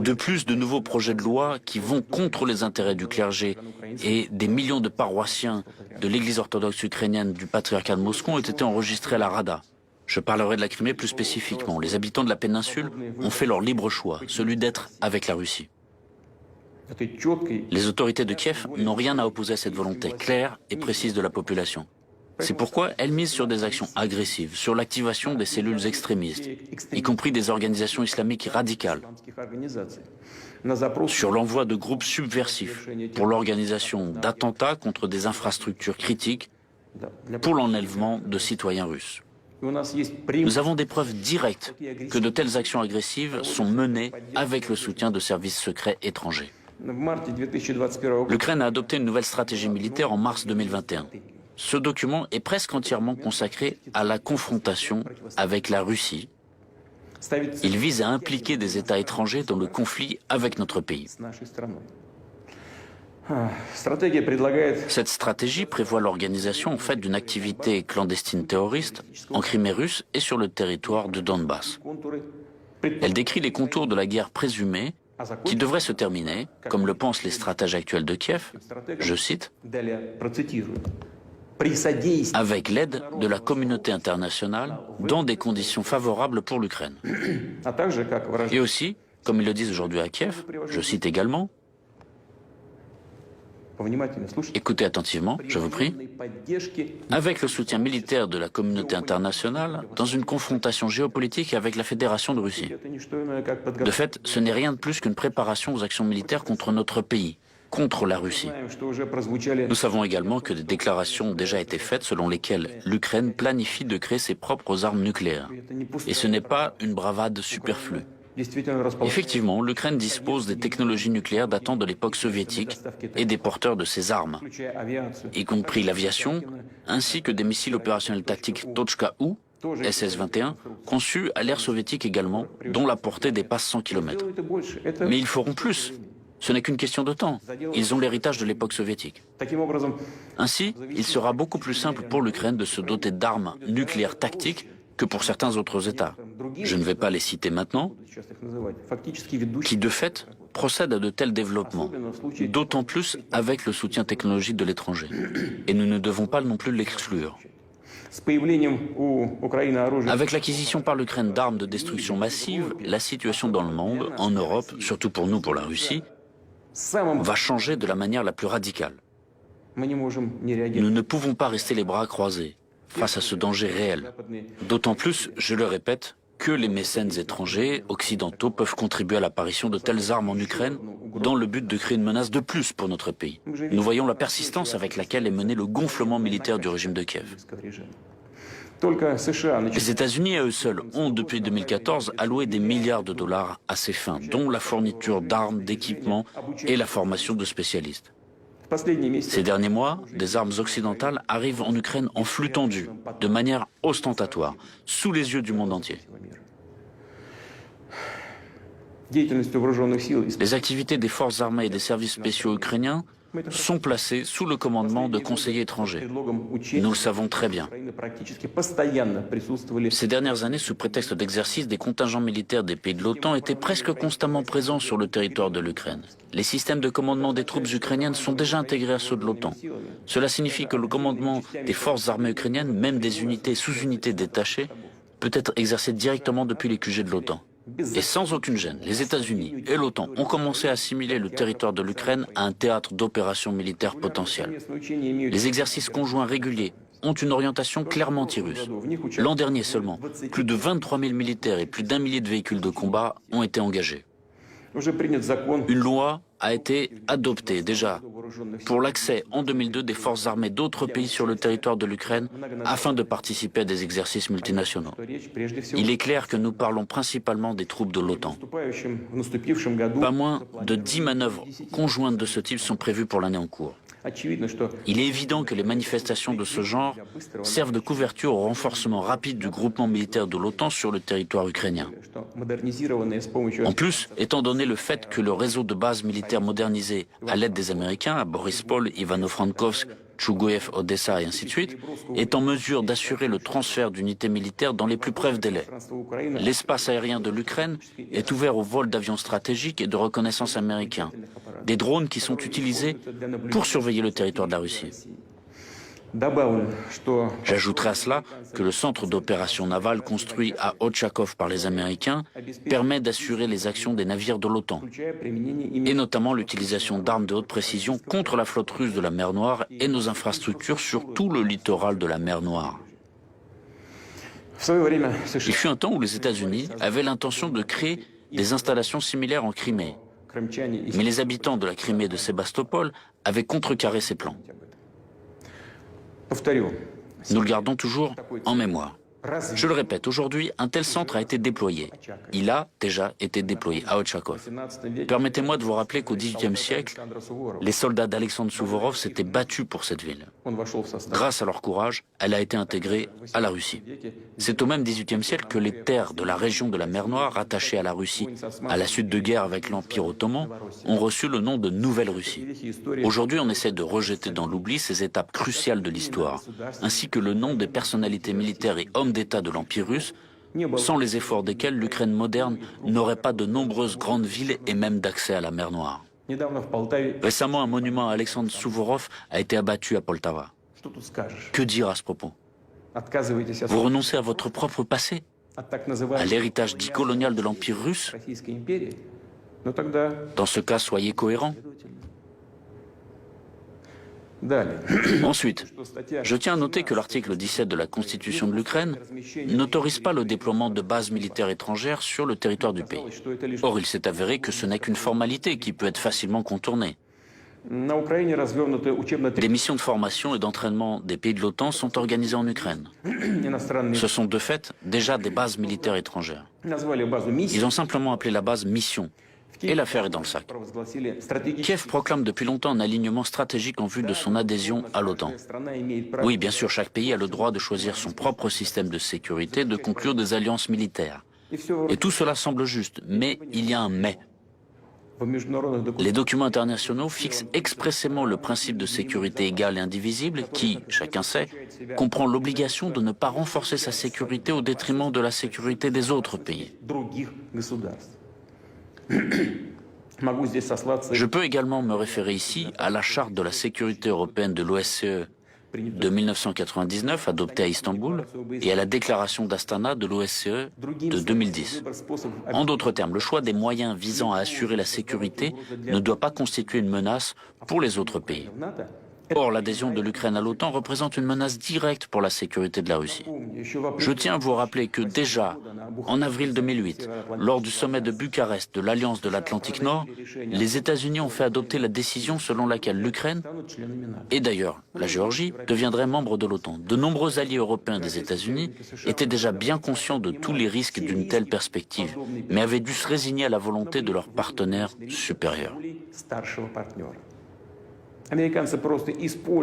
De plus, de nouveaux projets de loi qui vont contre les intérêts du clergé et des millions de paroissiens de l'Église orthodoxe ukrainienne du patriarcat de Moscou ont été enregistrés à la Rada. Je parlerai de la Crimée plus spécifiquement. Les habitants de la péninsule ont fait leur libre choix, celui d'être avec la Russie. Les autorités de Kiev n'ont rien à opposer à cette volonté claire et précise de la population. C'est pourquoi elles misent sur des actions agressives, sur l'activation des cellules extrémistes, y compris des organisations islamiques radicales, sur l'envoi de groupes subversifs pour l'organisation d'attentats contre des infrastructures critiques, pour l'enlèvement de citoyens russes. Nous avons des preuves directes que de telles actions agressives sont menées avec le soutien de services secrets étrangers. L'Ukraine a adopté une nouvelle stratégie militaire en mars 2021. Ce document est presque entièrement consacré à la confrontation avec la Russie. Il vise à impliquer des États étrangers dans le conflit avec notre pays. Cette stratégie prévoit l'organisation en fait d'une activité clandestine terroriste en Crimée russe et sur le territoire de Donbass. Elle décrit les contours de la guerre présumée qui devrait se terminer, comme le pensent les stratèges actuels de Kiev, je cite, avec l'aide de la communauté internationale dans des conditions favorables pour l'Ukraine. Et aussi, comme ils le disent aujourd'hui à Kiev, je cite également, écoutez attentivement, je vous prie, avec le soutien militaire de la communauté internationale dans une confrontation géopolitique avec la Fédération de Russie. De fait, ce n'est rien de plus qu'une préparation aux actions militaires contre notre pays, contre la Russie. Nous savons également que des déclarations ont déjà été faites selon lesquelles l'Ukraine planifie de créer ses propres armes nucléaires. Et ce n'est pas une bravade superflue. Effectivement, l'Ukraine dispose des technologies nucléaires datant de l'époque soviétique et des porteurs de ces armes, y compris l'aviation, ainsi que des missiles opérationnels tactiques Tochka-U, SS-21, conçus à l'ère soviétique également, dont la portée dépasse 100 km. Mais ils feront plus. Ce n'est qu'une question de temps. Ils ont l'héritage de l'époque soviétique. Ainsi, il sera beaucoup plus simple pour l'Ukraine de se doter d'armes nucléaires tactiques que pour certains autres États. Je ne vais pas les citer maintenant, qui de fait procèdent à de tels développements, d'autant plus avec le soutien technologique de l'étranger. Et nous ne devons pas non plus l'exclure. Avec l'acquisition par l'Ukraine d'armes de destruction massive, la situation dans le monde, en Europe, surtout pour nous, pour la Russie, va changer de la manière la plus radicale. Nous ne pouvons pas rester les bras croisés face à ce danger réel. D'autant plus, je le répète, que les mécènes étrangers, occidentaux, peuvent contribuer à l'apparition de telles armes en Ukraine dans le but de créer une menace de plus pour notre pays. Nous voyons la persistance avec laquelle est mené le gonflement militaire du régime de Kiev. Les États-Unis à eux seuls ont, depuis 2014, alloué des milliards de dollars à ces fins, dont la fourniture d'armes, d'équipements et la formation de spécialistes. Ces derniers mois, des armes occidentales arrivent en Ukraine en flux tendu, de manière ostentatoire, sous les yeux du monde entier. Les activités des forces armées et des services spéciaux ukrainiens sont placées sous le commandement de conseillers étrangers. Nous le savons très bien. Ces dernières années, sous prétexte d'exercice, des contingents militaires des pays de l'OTAN étaient presque constamment présents sur le territoire de l'Ukraine. Les systèmes de commandement des troupes ukrainiennes sont déjà intégrés à ceux de l'OTAN. Cela signifie que le commandement des forces armées ukrainiennes, même des unités et sous-unités détachées, peut être exercé directement depuis les QG de l'OTAN. Et sans aucune gêne, les États-Unis et l'OTAN ont commencé à assimiler le territoire de l'Ukraine à un théâtre d'opérations militaires potentielles. Les exercices conjoints réguliers ont une orientation clairement anti-russe. L'an dernier seulement, plus de 23 000 militaires et plus d'1 millier de véhicules de combat ont été engagés. Une loi a été adoptée déjà pour l'accès en 2002 des forces armées d'autres pays sur le territoire de l'Ukraine afin de participer à des exercices multinationaux. Il est clair que nous parlons principalement des troupes de l'OTAN. Pas moins de 10 manœuvres conjointes de ce type sont prévues pour l'année en cours. Il est évident que les manifestations de ce genre servent de couverture au renforcement rapide du groupement militaire de l'OTAN sur le territoire ukrainien. En plus, étant donné le fait que le réseau de bases militaires modernisées à l'aide des Américains, à Borispol, Ivano-Frankovsk, Tchougoïev, Odessa et ainsi de suite, est en mesure d'assurer le transfert d'unités militaires dans les plus brefs délais. L'espace aérien de l'Ukraine est ouvert au vol d'avions stratégiques et de reconnaissance américains, des drones qui sont utilisés pour surveiller le territoire de la Russie. J'ajouterai à cela que le centre d'opération navale construit à Ochakov par les Américains permet d'assurer les actions des navires de l'OTAN, et notamment l'utilisation d'armes de haute précision contre la flotte russe de la mer Noire et nos infrastructures sur tout le littoral de la mer Noire. Il fut un temps où les États-Unis avaient l'intention de créer des installations similaires en Crimée, mais les habitants de la Crimée et de Sébastopol avaient contrecarré ces plans. Nous le gardons toujours en mémoire. Je le répète, aujourd'hui, un tel centre a été déployé. Il a déjà été déployé à Ochakov. Permettez-moi de vous rappeler qu'au XVIIIe siècle, les soldats d'Alexandre Souvorov s'étaient battus pour cette ville. Grâce à leur courage, elle a été intégrée à la Russie. C'est au même XVIIIe siècle que les terres de la région de la mer Noire, rattachées à la Russie à la suite de guerre avec l'Empire ottoman, ont reçu le nom de Nouvelle-Russie. Aujourd'hui, on essaie de rejeter dans l'oubli ces étapes cruciales de l'histoire, ainsi que le nom des personnalités militaires et hommes d'État de l'Empire russe, sans les efforts desquels l'Ukraine moderne n'aurait pas de nombreuses grandes villes et même d'accès à la mer Noire. Récemment, un monument à Alexandre Souvorov a été abattu à Poltava. Que dire à ce propos? Vous renoncez à votre propre passé, à l'héritage dit colonial de l'Empire russe? Dans ce cas, soyez cohérents. Ensuite, je tiens à noter que l'article 17 de la Constitution de l'Ukraine n'autorise pas le déploiement de bases militaires étrangères sur le territoire du pays. Or, il s'est avéré que ce n'est qu'une formalité qui peut être facilement contournée. Des missions de formation et d'entraînement des pays de l'OTAN sont organisées en Ukraine. Ce sont de fait déjà des bases militaires étrangères. Ils ont simplement appelé la base mission. Et l'affaire est dans le sac. Kiev proclame depuis longtemps un alignement stratégique en vue de son adhésion à l'OTAN. Oui, bien sûr, chaque pays a le droit de choisir son propre système de sécurité, de conclure des alliances militaires. Et tout cela semble juste, mais il y a un mais. Les documents internationaux fixent expressément le principe de sécurité égale et indivisible qui, chacun sait, comprend l'obligation de ne pas renforcer sa sécurité au détriment de la sécurité des autres pays. Je peux également me référer ici à la Charte de la sécurité européenne de l'OSCE de 1999, adoptée à Istanbul, et à la déclaration d'Astana de l'OSCE de 2010. En d'autres termes, le choix des moyens visant à assurer la sécurité ne doit pas constituer une menace pour les autres pays. Or, l'adhésion de l'Ukraine à l'OTAN représente une menace directe pour la sécurité de la Russie. Je tiens à vous rappeler que déjà, en avril 2008, lors du sommet de Bucarest de l'Alliance de l'Atlantique Nord, les États-Unis ont fait adopter la décision selon laquelle l'Ukraine, et d'ailleurs la Géorgie, deviendraient membres de l'OTAN. De nombreux alliés européens des États-Unis étaient déjà bien conscients de tous les risques d'une telle perspective, mais avaient dû se résigner à la volonté de leurs partenaires supérieurs.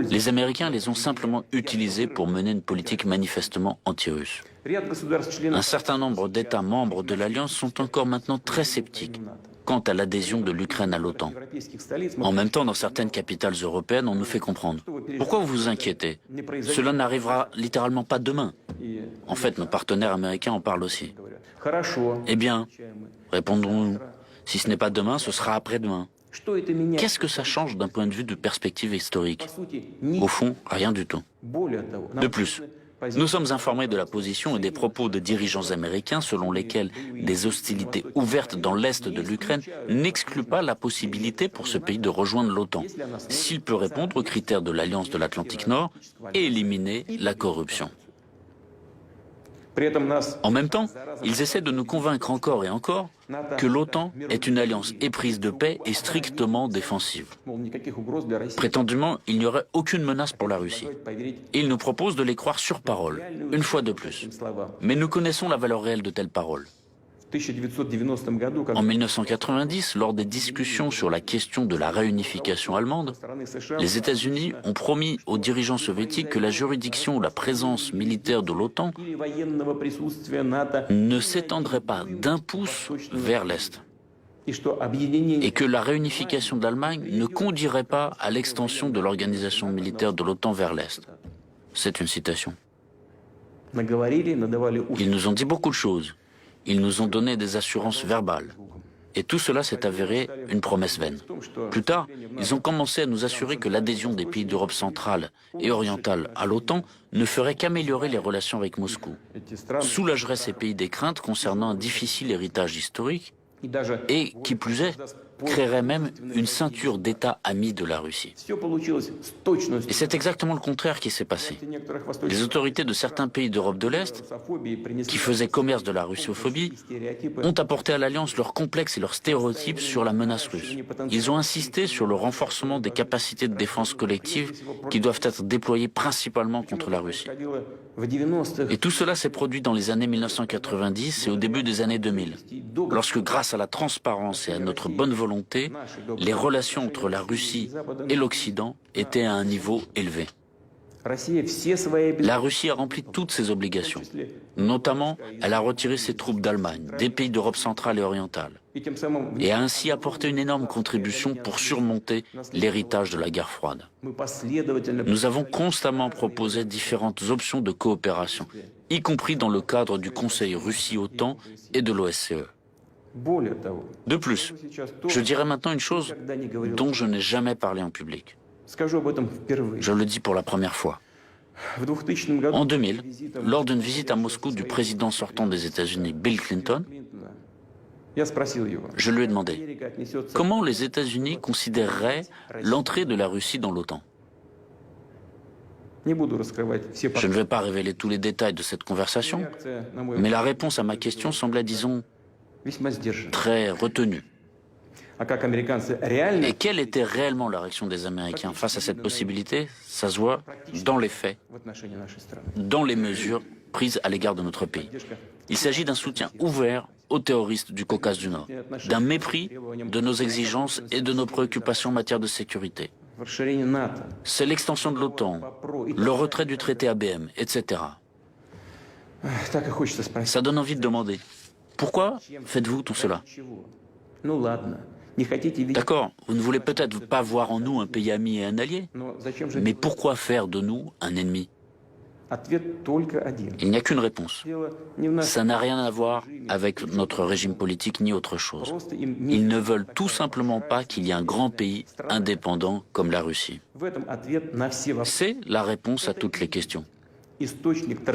Les Américains les ont simplement utilisés pour mener une politique manifestement anti-russe. Un certain nombre d'États membres de l'Alliance sont encore maintenant très sceptiques quant à l'adhésion de l'Ukraine à l'OTAN. En même temps, dans certaines capitales européennes, on nous fait comprendre. Pourquoi vous vous inquiétez? Cela n'arrivera littéralement pas demain. En fait, nos partenaires américains en parlent aussi. Eh bien, répondons-nous, si ce n'est pas demain, ce sera après-demain. Qu'est-ce que ça change d'un point de vue de perspective historique? Au fond, rien du tout. De plus, Nous sommes informés de la position et des propos de dirigeants américains selon lesquels des hostilités ouvertes dans l'est de l'Ukraine n'excluent pas la possibilité pour ce pays de rejoindre l'OTAN, s'il peut répondre aux critères de l'Alliance de l'Atlantique Nord et éliminer la corruption. En même temps, ils essaient de nous convaincre encore et encore que l'OTAN est une alliance éprise de paix et strictement défensive. Prétendument, il n'y aurait aucune menace pour la Russie. Et ils nous proposent de les croire sur parole, une fois de plus. Mais nous connaissons la valeur réelle de telles paroles. En 1990, lors des discussions sur la question de la réunification allemande, les États-Unis ont promis aux dirigeants soviétiques que la juridiction ou la présence militaire de l'OTAN ne s'étendrait pas d'un pouce vers l'Est et que la réunification de l'Allemagne ne conduirait pas à l'extension de l'organisation militaire de l'OTAN vers l'Est. C'est une citation. Ils nous ont dit beaucoup de choses. Ils nous ont donné des assurances verbales. Et tout cela s'est avéré une promesse vaine. Plus tard, ils ont commencé à nous assurer que l'adhésion des pays d'Europe centrale et orientale à l'OTAN ne ferait qu'améliorer les relations avec Moscou, soulagerait ces pays des craintes concernant un difficile héritage historique et, qui plus est, créerait même une ceinture d'États amis de la Russie. Et c'est exactement le contraire qui s'est passé. Les autorités de certains pays d'Europe de l'Est, qui faisaient commerce de la russophobie, ont apporté à l'Alliance leurs complexes et leurs stéréotypes sur la menace russe. Ils ont insisté sur le renforcement des capacités de défense collective qui doivent être déployées principalement contre la Russie. Et tout cela s'est produit dans les années 1990 et au début des années 2000, lorsque grâce à la transparence et à notre bonne volonté, les relations entre la Russie et l'Occident étaient à un niveau élevé. La Russie a rempli toutes ses obligations. Notamment, elle a retiré ses troupes d'Allemagne, des pays d'Europe centrale et orientale, et a ainsi apporté une énorme contribution pour surmonter l'héritage de la guerre froide. Nous avons constamment proposé différentes options de coopération, y compris dans le cadre du Conseil Russie-OTAN et de l'OSCE. De plus, je dirais maintenant une chose dont je n'ai jamais parlé en public. Je le dis pour la première fois. En 2000, lors d'une visite à Moscou du président sortant des États-Unis, Bill Clinton, je lui ai demandé comment les États-Unis considéreraient l'entrée de la Russie dans l'OTAN. Je ne vais pas révéler tous les détails de cette conversation, mais la réponse à ma question semblait, disons, très retenue. Et quelle était réellement la réaction des Américains face à cette possibilité? Ça se voit dans les faits, dans les mesures prises à l'égard de notre pays. Il s'agit d'un soutien ouvert aux terroristes du Caucase du Nord, d'un mépris de nos exigences et de nos préoccupations en matière de sécurité. C'est l'extension de l'OTAN, le retrait du traité ABM, etc. Ça donne envie de demander, pourquoi faites-vous tout cela? D'accord, vous ne voulez peut-être pas voir en nous un pays ami et un allié, mais pourquoi faire de nous un ennemi? Il n'y a qu'une réponse. Ça n'a rien à voir avec notre régime politique ni autre chose. Ils ne veulent tout simplement pas qu'il y ait un grand pays indépendant comme la Russie. C'est la réponse à toutes les questions.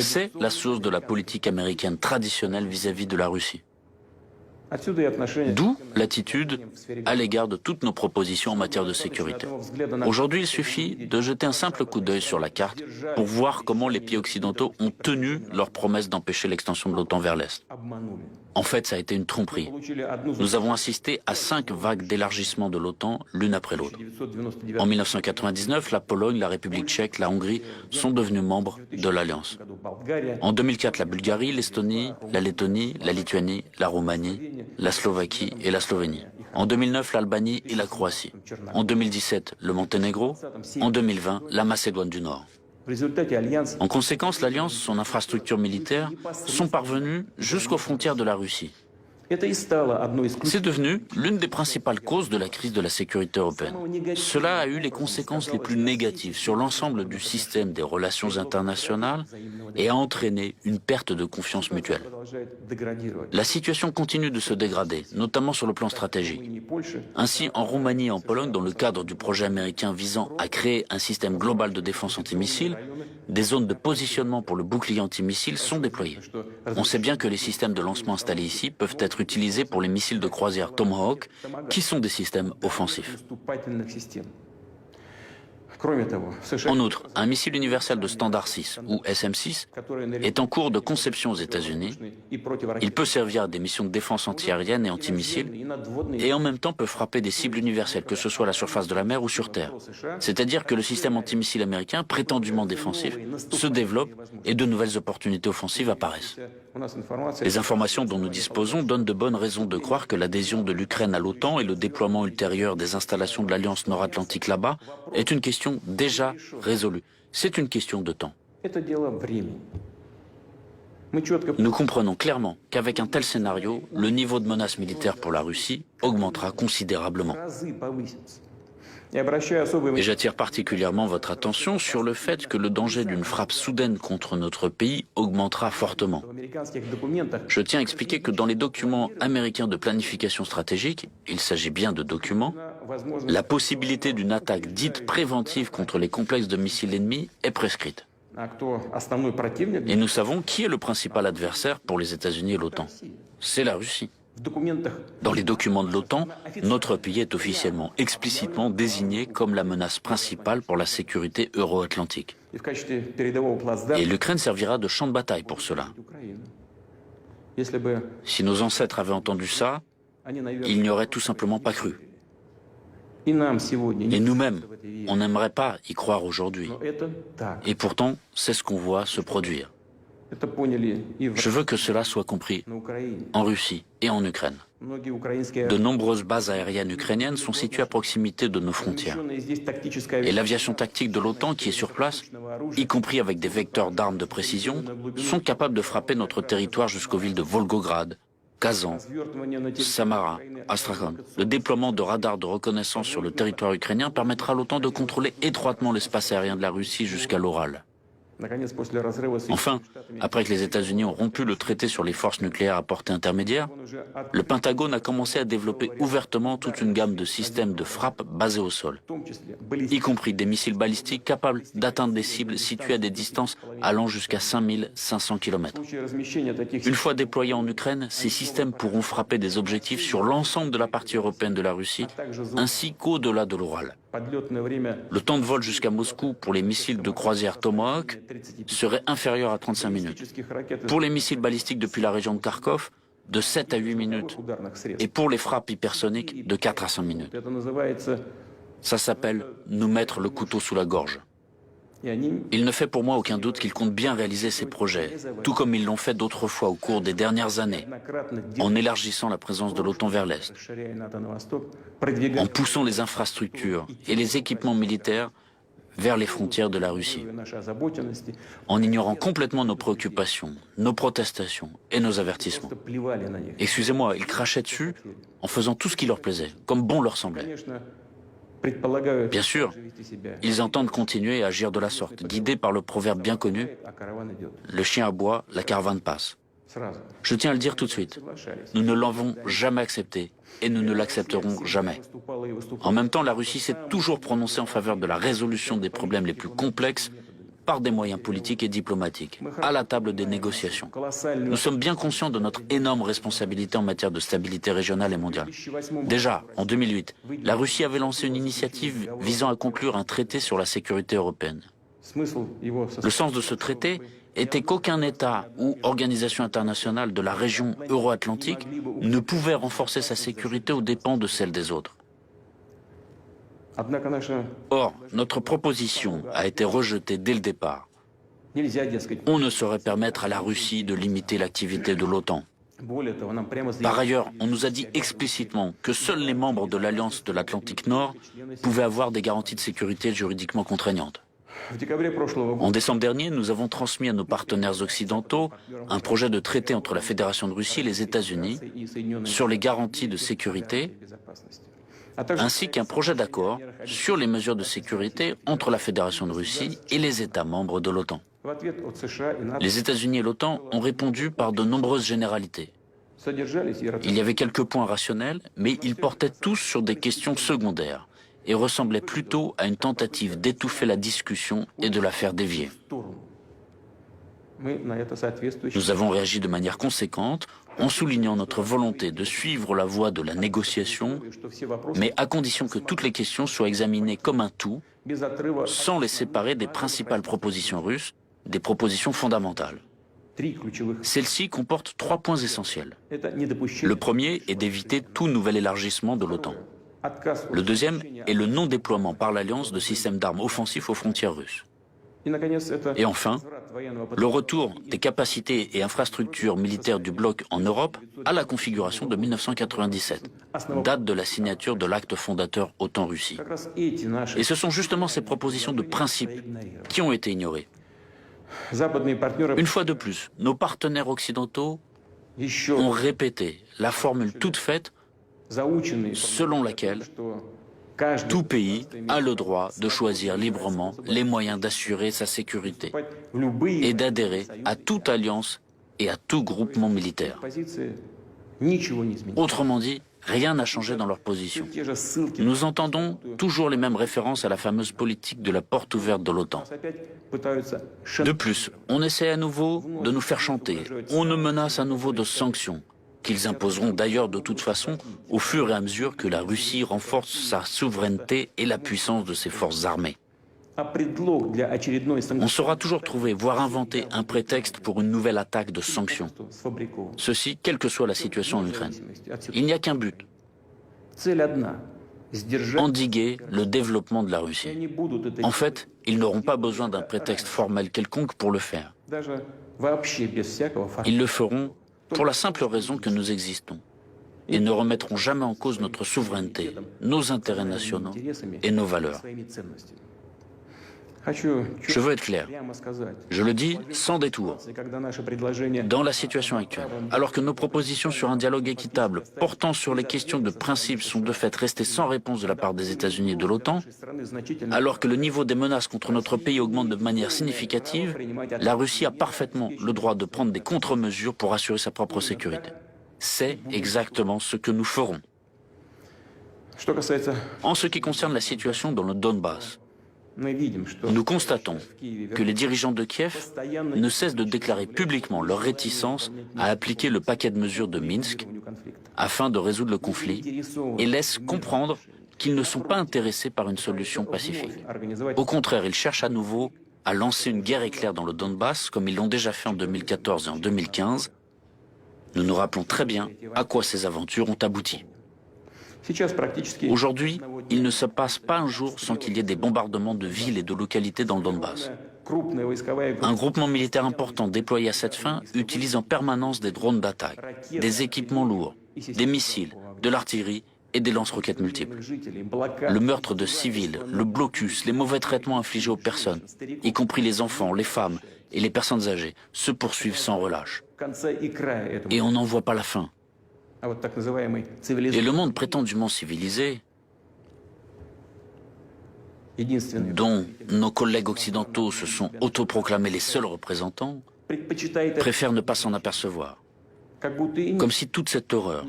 C'est la source de la politique américaine traditionnelle vis-à-vis de la Russie. D'où l'attitude à l'égard de toutes nos propositions en matière de sécurité. Aujourd'hui, il suffit de jeter un simple coup d'œil sur la carte pour voir comment les pays occidentaux ont tenu leur promesse d'empêcher l'extension de l'OTAN vers l'Est. En fait, ça a été une tromperie. Nous avons assisté à 5 vagues d'élargissement de l'OTAN, l'une après l'autre. En 1999, la Pologne, la République tchèque, la Hongrie sont devenus membres de l'Alliance. En 2004, la Bulgarie, l'Estonie, la Lettonie, la Lituanie, la Roumanie, la Slovaquie et la Slovénie. En 2009, l'Albanie et la Croatie. En 2017, le Monténégro. En 2020, la Macédoine du Nord. En conséquence, l'Alliance, son infrastructure militaire, sont parvenues jusqu'aux frontières de la Russie. C'est devenu l'une des principales causes de la crise de la sécurité européenne. Cela a eu les conséquences les plus négatives sur l'ensemble du système des relations internationales et a entraîné une perte de confiance mutuelle. La situation continue de se dégrader, notamment sur le plan stratégique. Ainsi, en Roumanie et en Pologne, dans le cadre du projet américain visant à créer un système global de défense antimissile, des zones de positionnement pour le bouclier antimissile sont déployées. On sait bien que les systèmes de lancement installés ici peuvent être utilisés pour les missiles de croisière Tomahawk, qui sont des systèmes offensifs. En outre, un missile universel de standard 6, ou SM-6, est en cours de conception aux États-Unis. Il peut servir à des missions de défense antiaérienne et antimissiles, et en même temps peut frapper des cibles universelles, que ce soit à la surface de la mer ou sur terre. C'est-à-dire que le système antimissile américain, prétendument défensif, se développe et de nouvelles opportunités offensives apparaissent. Les informations dont nous disposons donnent de bonnes raisons de croire que l'adhésion de l'Ukraine à l'OTAN et le déploiement ultérieur des installations de l'Alliance nord-atlantique là-bas est une question déjà résolue. C'est une question de temps. Nous comprenons clairement qu'avec un tel scénario, le niveau de menace militaire pour la Russie augmentera considérablement. Et j'attire particulièrement votre attention sur le fait que le danger d'une frappe soudaine contre notre pays augmentera fortement. Je tiens à expliquer que dans les documents américains de planification stratégique, il s'agit bien de documents, la possibilité d'une attaque dite préventive contre les complexes de missiles ennemis est prescrite. Et nous savons qui est le principal adversaire pour les États-Unis et l'OTAN. C'est la Russie. Dans les documents de l'OTAN, notre pays est officiellement, explicitement désigné comme la menace principale pour la sécurité euro-atlantique. Et l'Ukraine servira de champ de bataille pour cela. Si nos ancêtres avaient entendu ça, ils n'y auraient tout simplement pas cru. Et nous-mêmes, on n'aimerait pas y croire aujourd'hui. Et pourtant, c'est ce qu'on voit se produire. Je veux que cela soit compris en Russie et en Ukraine. De nombreuses bases aériennes ukrainiennes sont situées à proximité de nos frontières. Et l'aviation tactique de l'OTAN qui est sur place, y compris avec des vecteurs d'armes de précision, sont capables de frapper notre territoire jusqu'aux villes de Volgograd, Kazan, Samara, Astrakhan. Le déploiement de radars de reconnaissance sur le territoire ukrainien permettra à l'OTAN de contrôler étroitement l'espace aérien de la Russie jusqu'à l'Oral. Enfin, après que les États-Unis ont rompu le traité sur les forces nucléaires à portée intermédiaire, le Pentagone a commencé à développer ouvertement toute une gamme de systèmes de frappe basés au sol, y compris des missiles balistiques capables d'atteindre des cibles situées à des distances allant jusqu'à 5500 km. Une fois déployés en Ukraine, ces systèmes pourront frapper des objectifs sur l'ensemble de la partie européenne de la Russie, ainsi qu'au-delà de l'Oural. Le temps de vol jusqu'à Moscou pour les missiles de croisière Tomahawk serait inférieur à 35 minutes. Pour les missiles balistiques depuis la région de Kharkov, de 7 à 8 minutes. Et pour les frappes hypersoniques, de 4 à 5 minutes. Ça s'appelle nous mettre le couteau sous la gorge. Il ne fait pour moi aucun doute qu'ils comptent bien réaliser ces projets, tout comme ils l'ont fait d'autres fois au cours des dernières années, en élargissant la présence de l'OTAN vers l'Est, en poussant les infrastructures et les équipements militaires vers les frontières de la Russie, en ignorant complètement nos préoccupations, nos protestations et nos avertissements. Excusez-moi, ils crachaient dessus en faisant tout ce qui leur plaisait, comme bon leur semblait. Bien sûr, ils entendent continuer à agir de la sorte, guidés par le proverbe bien connu « Le chien aboie, la caravane passe ». Je tiens à le dire tout de suite, nous ne l'avons jamais accepté et nous ne l'accepterons jamais. En même temps, la Russie s'est toujours prononcée en faveur de la résolution des problèmes les plus complexes par des moyens politiques et diplomatiques, à la table des négociations. Nous sommes bien conscients de notre énorme responsabilité en matière de stabilité régionale et mondiale. Déjà, en 2008, la Russie avait lancé une initiative visant à conclure un traité sur la sécurité européenne. Le sens de ce traité était qu'aucun État ou organisation internationale de la région euro-atlantique ne pouvait renforcer sa sécurité aux dépens de celle des autres. Or, notre proposition a été rejetée dès le départ. On ne saurait permettre à la Russie de limiter l'activité de l'OTAN. Par ailleurs, on nous a dit explicitement que seuls les membres de l'Alliance de l'Atlantique Nord pouvaient avoir des garanties de sécurité juridiquement contraignantes. En décembre dernier, nous avons transmis à nos partenaires occidentaux un projet de traité entre la Fédération de Russie et les États-Unis sur les garanties de sécurité, ainsi qu'un projet d'accord sur les mesures de sécurité entre la Fédération de Russie et les États membres de l'OTAN. Les États-Unis et l'OTAN ont répondu par de nombreuses généralités. Il y avait quelques points rationnels, mais ils portaient tous sur des questions secondaires et ressemblaient plutôt à une tentative d'étouffer la discussion et de la faire dévier. Nous avons réagi de manière conséquente en soulignant notre volonté de suivre la voie de la négociation, mais à condition que toutes les questions soient examinées comme un tout, sans les séparer des principales propositions russes, des propositions fondamentales. Celle-ci comporte 3 points essentiels. Le premier est d'éviter tout nouvel élargissement de l'OTAN. Le deuxième est le non-déploiement par l'Alliance de systèmes d'armes offensifs aux frontières russes. Et enfin, le retour des capacités et infrastructures militaires du bloc en Europe à la configuration de 1997, date de la signature de l'acte fondateur OTAN-Russie. Et ce sont justement ces propositions de principe qui ont été ignorées. Une fois de plus, nos partenaires occidentaux ont répété la formule toute faite selon laquelle tout pays a le droit de choisir librement les moyens d'assurer sa sécurité et d'adhérer à toute alliance et à tout groupement militaire. Autrement dit, rien n'a changé dans leur position. Nous entendons toujours les mêmes références à la fameuse politique de la porte ouverte de l'OTAN. De plus, on essaie à nouveau de nous faire chanter, on nous menace à nouveau de sanctions, qu'ils imposeront d'ailleurs de toute façon au fur et à mesure que la Russie renforce sa souveraineté et la puissance de ses forces armées. On saura toujours trouver, voire inventer un prétexte pour une nouvelle attaque de sanctions. Ceci, quelle que soit la situation en Ukraine. Il n'y a qu'un but. Endiguer le développement de la Russie. En fait, ils n'auront pas besoin d'un prétexte formel quelconque pour le faire. Ils le feront pour la simple raison que nous existons et ne remettront jamais en cause notre souveraineté, nos intérêts nationaux et nos valeurs. Je veux être clair. Je le dis sans détour. Dans la situation actuelle, alors que nos propositions sur un dialogue équitable portant sur les questions de principe sont de fait restées sans réponse de la part des États-Unis et de l'OTAN, alors que le niveau des menaces contre notre pays augmente de manière significative, la Russie a parfaitement le droit de prendre des contre-mesures pour assurer sa propre sécurité. C'est exactement ce que nous ferons. En ce qui concerne la situation dans le Donbass, nous constatons que les dirigeants de Kiev ne cessent de déclarer publiquement leur réticence à appliquer le paquet de mesures de Minsk afin de résoudre le conflit et laissent comprendre qu'ils ne sont pas intéressés par une solution pacifique. Au contraire, ils cherchent à nouveau à lancer une guerre éclair dans le Donbass comme ils l'ont déjà fait en 2014 et en 2015. Nous nous rappelons très bien à quoi ces aventures ont abouti. Aujourd'hui, il ne se passe pas un jour sans qu'il y ait des bombardements de villes et de localités dans le Donbass. Un groupement militaire important déployé à cette fin utilise en permanence des drones d'attaque, des équipements lourds, des missiles, de l'artillerie et des lance-roquettes multiples. Le meurtre de civils, le blocus, les mauvais traitements infligés aux personnes, y compris les enfants, les femmes et les personnes âgées, se poursuivent sans relâche. Et on n'en voit pas la fin. Et le monde prétendument civilisé, dont nos collègues occidentaux se sont autoproclamés les seuls représentants, préfère ne pas s'en apercevoir. Comme si toute cette horreur,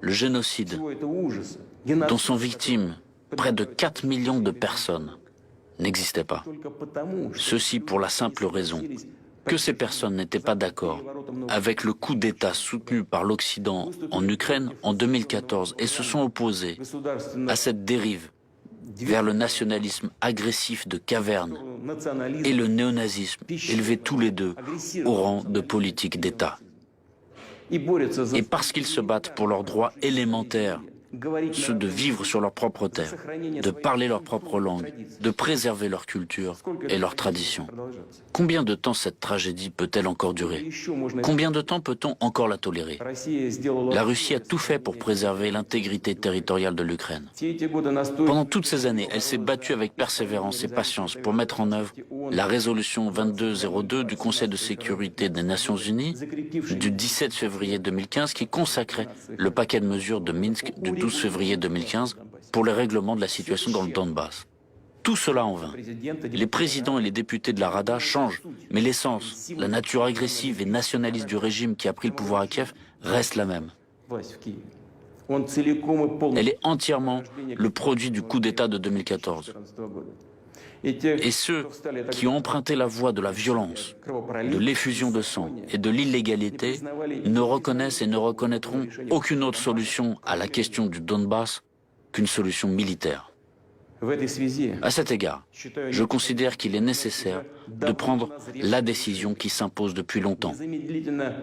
le génocide, dont sont victimes près de 4 millions de personnes, n'existait pas. Ceci pour la simple raison que ces personnes n'étaient pas d'accord avec le coup d'État soutenu par l'Occident en Ukraine en 2014 et se sont opposés à cette dérive vers le nationalisme agressif de caverne et le néonazisme, élevés tous les deux au rang de politique d'État. Et parce qu'ils se battent pour leurs droits élémentaires ceux de vivre sur leur propre terre, de parler leur propre langue, de préserver leur culture et leurs traditions. Combien de temps cette tragédie peut-elle encore durer? Combien de temps peut-on encore la tolérer? La Russie a tout fait pour préserver l'intégrité territoriale de l'Ukraine. Pendant toutes ces années, elle s'est battue avec persévérance et patience pour mettre en œuvre la résolution 2202 du Conseil de sécurité des Nations Unies du 17 février 2015 qui consacrait le paquet de mesures de Minsk du 12 février 2015 pour le règlement de la situation dans le Donbass. Tout cela en vain. Les présidents et les députés de la Rada changent, mais l'essence, la nature agressive et nationaliste du régime qui a pris le pouvoir à Kiev reste la même. Elle est entièrement le produit du coup d'État de 2014. Et ceux qui ont emprunté la voie de la violence, de l'effusion de sang et de l'illégalité ne reconnaissent et ne reconnaîtront aucune autre solution à la question du Donbass qu'une solution militaire. À cet égard, je considère qu'il est nécessaire de prendre la décision qui s'impose depuis longtemps,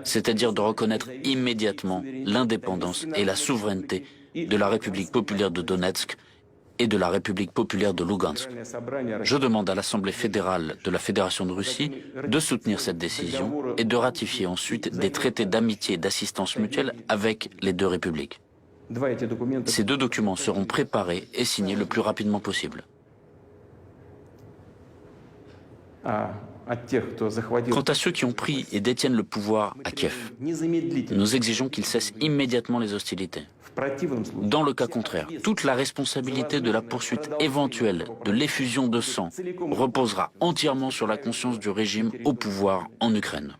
c'est-à-dire de reconnaître immédiatement l'indépendance et la souveraineté de la République populaire de Donetsk et de la République populaire de Lugansk. Je demande à l'Assemblée fédérale de la Fédération de Russie de soutenir cette décision et de ratifier ensuite des traités d'amitié et d'assistance mutuelle avec les deux républiques. Ces deux documents seront préparés et signés le plus rapidement possible. Quant à ceux qui ont pris et détiennent le pouvoir à Kiev, nous exigeons qu'ils cessent immédiatement les hostilités. Dans le cas contraire, toute la responsabilité de la poursuite éventuelle de l'effusion de sang reposera entièrement sur la conscience du régime au pouvoir en Ukraine.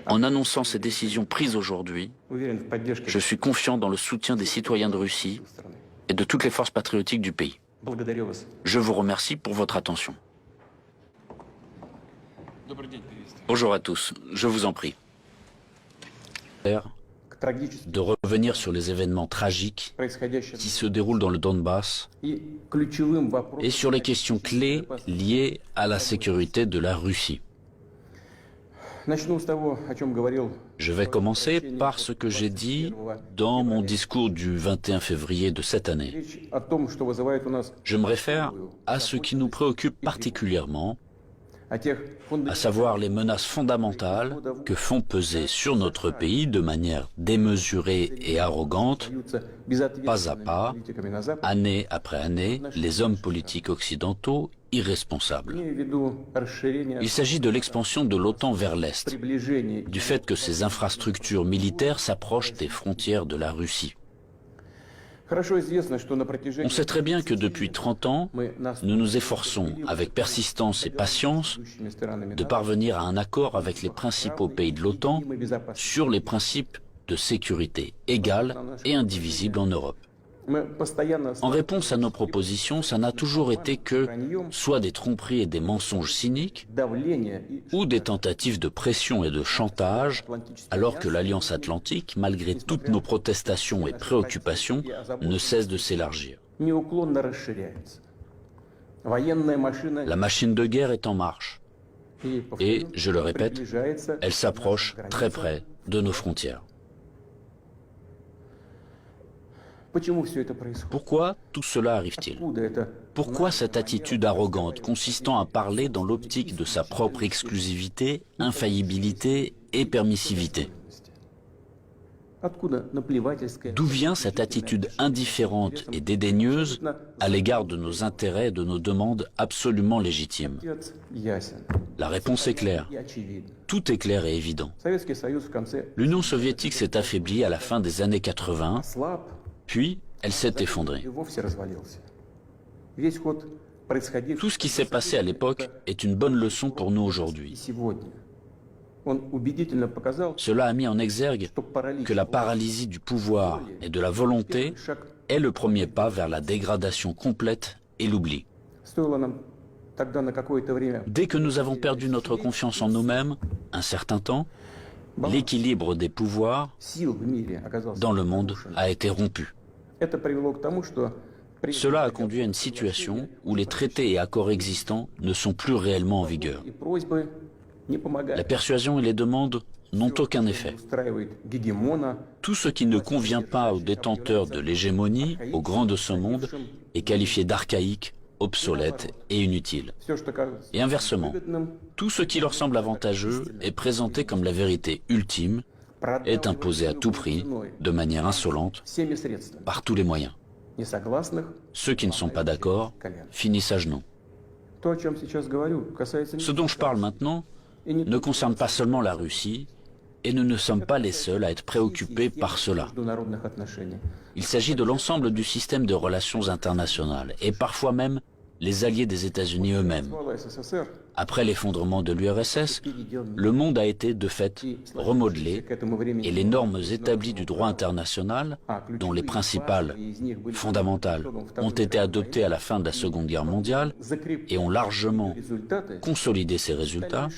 En annonçant ces décisions prises aujourd'hui, je suis confiant dans le soutien des citoyens de Russie et de toutes les forces patriotiques du pays. Je vous remercie pour votre attention. Bonjour à tous, je vous en prie. De revenir sur les événements tragiques qui se déroulent dans le Donbass et sur les questions clés liées à la sécurité de la Russie. Je vais commencer par ce que j'ai dit dans mon discours du 21 février de cette année. Je me réfère à ce qui nous préoccupe particulièrement, à savoir les menaces fondamentales que font peser sur notre pays de manière démesurée et arrogante, pas à pas, année après année, les hommes politiques occidentaux irresponsables. Il s'agit de l'expansion de l'OTAN vers l'Est, du fait que ces infrastructures militaires s'approchent des frontières de la Russie. On sait très bien que depuis 30 ans, nous nous efforçons, avec persistance et patience, de parvenir à un accord avec les principaux pays de l'OTAN sur les principes de sécurité égale et indivisible en Europe. En réponse à nos propositions, ça n'a toujours été que soit des tromperies et des mensonges cyniques, ou des tentatives de pression et de chantage, alors que l'Alliance Atlantique, malgré toutes nos protestations et préoccupations, ne cesse de s'élargir. La machine de guerre est en marche, et, je le répète, elle s'approche très près de nos frontières. Pourquoi tout cela arrive-t-il? Pourquoi cette attitude arrogante consistant à parler dans l'optique de sa propre exclusivité, infaillibilité et permissivité? D'où vient cette attitude indifférente et dédaigneuse à l'égard de nos intérêts et de nos demandes absolument légitimes? La réponse est claire. Tout est clair et évident. L'Union soviétique s'est affaiblie à la fin des années 80, puis elle s'est effondrée. Tout ce qui s'est passé à l'époque est une bonne leçon pour nous aujourd'hui. Cela a mis en exergue que la paralysie du pouvoir et de la volonté est le premier pas vers la dégradation complète et l'oubli. Dès que nous avons perdu notre confiance en nous-mêmes, un certain temps, l'équilibre des pouvoirs dans le monde a été rompu. Cela a conduit à une situation où les traités et accords existants ne sont plus réellement en vigueur. La persuasion et les demandes n'ont aucun effet. Tout ce qui ne convient pas aux détenteurs de l'hégémonie, aux grands de ce monde, est qualifié d'archaïque, obsolète et inutile. Et inversement, tout ce qui leur semble avantageux est présenté comme la vérité ultime, est imposé à tout prix, de manière insolente, par tous les moyens. Ceux qui ne sont pas d'accord finissent à genoux. Ce dont je parle maintenant ne concerne pas seulement la Russie, et nous ne sommes pas les seuls à être préoccupés par cela. Il s'agit de l'ensemble du système de relations internationales, et parfois même les alliés des États-Unis eux-mêmes. Après l'effondrement de l'URSS, le monde a été de fait remodelé et les normes établies du droit international, dont les principales, fondamentales, ont été adoptées à la fin de la Seconde Guerre mondiale et ont largement consolidé ces résultats,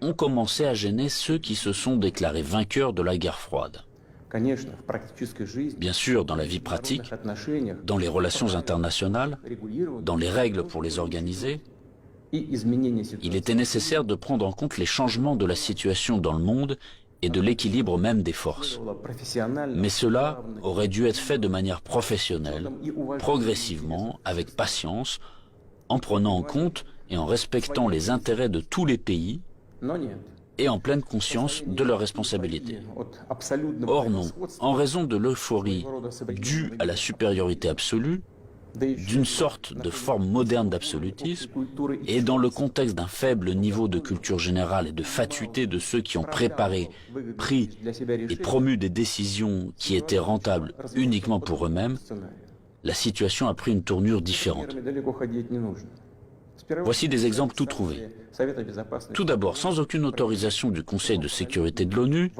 ont commencé à gêner ceux qui se sont déclarés vainqueurs de la guerre froide. Bien sûr, dans la vie pratique, dans les relations internationales, dans les règles pour les organiser, il était nécessaire de prendre en compte les changements de la situation dans le monde et de l'équilibre même des forces. Mais cela aurait dû être fait de manière professionnelle, progressivement, avec patience, en prenant en compte et en respectant les intérêts de tous les pays et en pleine conscience de leurs responsabilités. Or non, en raison de l'euphorie due à la supériorité absolue, d'une sorte de forme moderne d'absolutisme, et dans le contexte d'un faible niveau de culture générale et de fatuité de ceux qui ont préparé, pris et promu des décisions qui étaient rentables uniquement pour eux-mêmes, la situation a pris une tournure différente. Voici des exemples tout trouvés. Tout d'abord, sans aucune autorisation du Conseil de sécurité de l'ONU,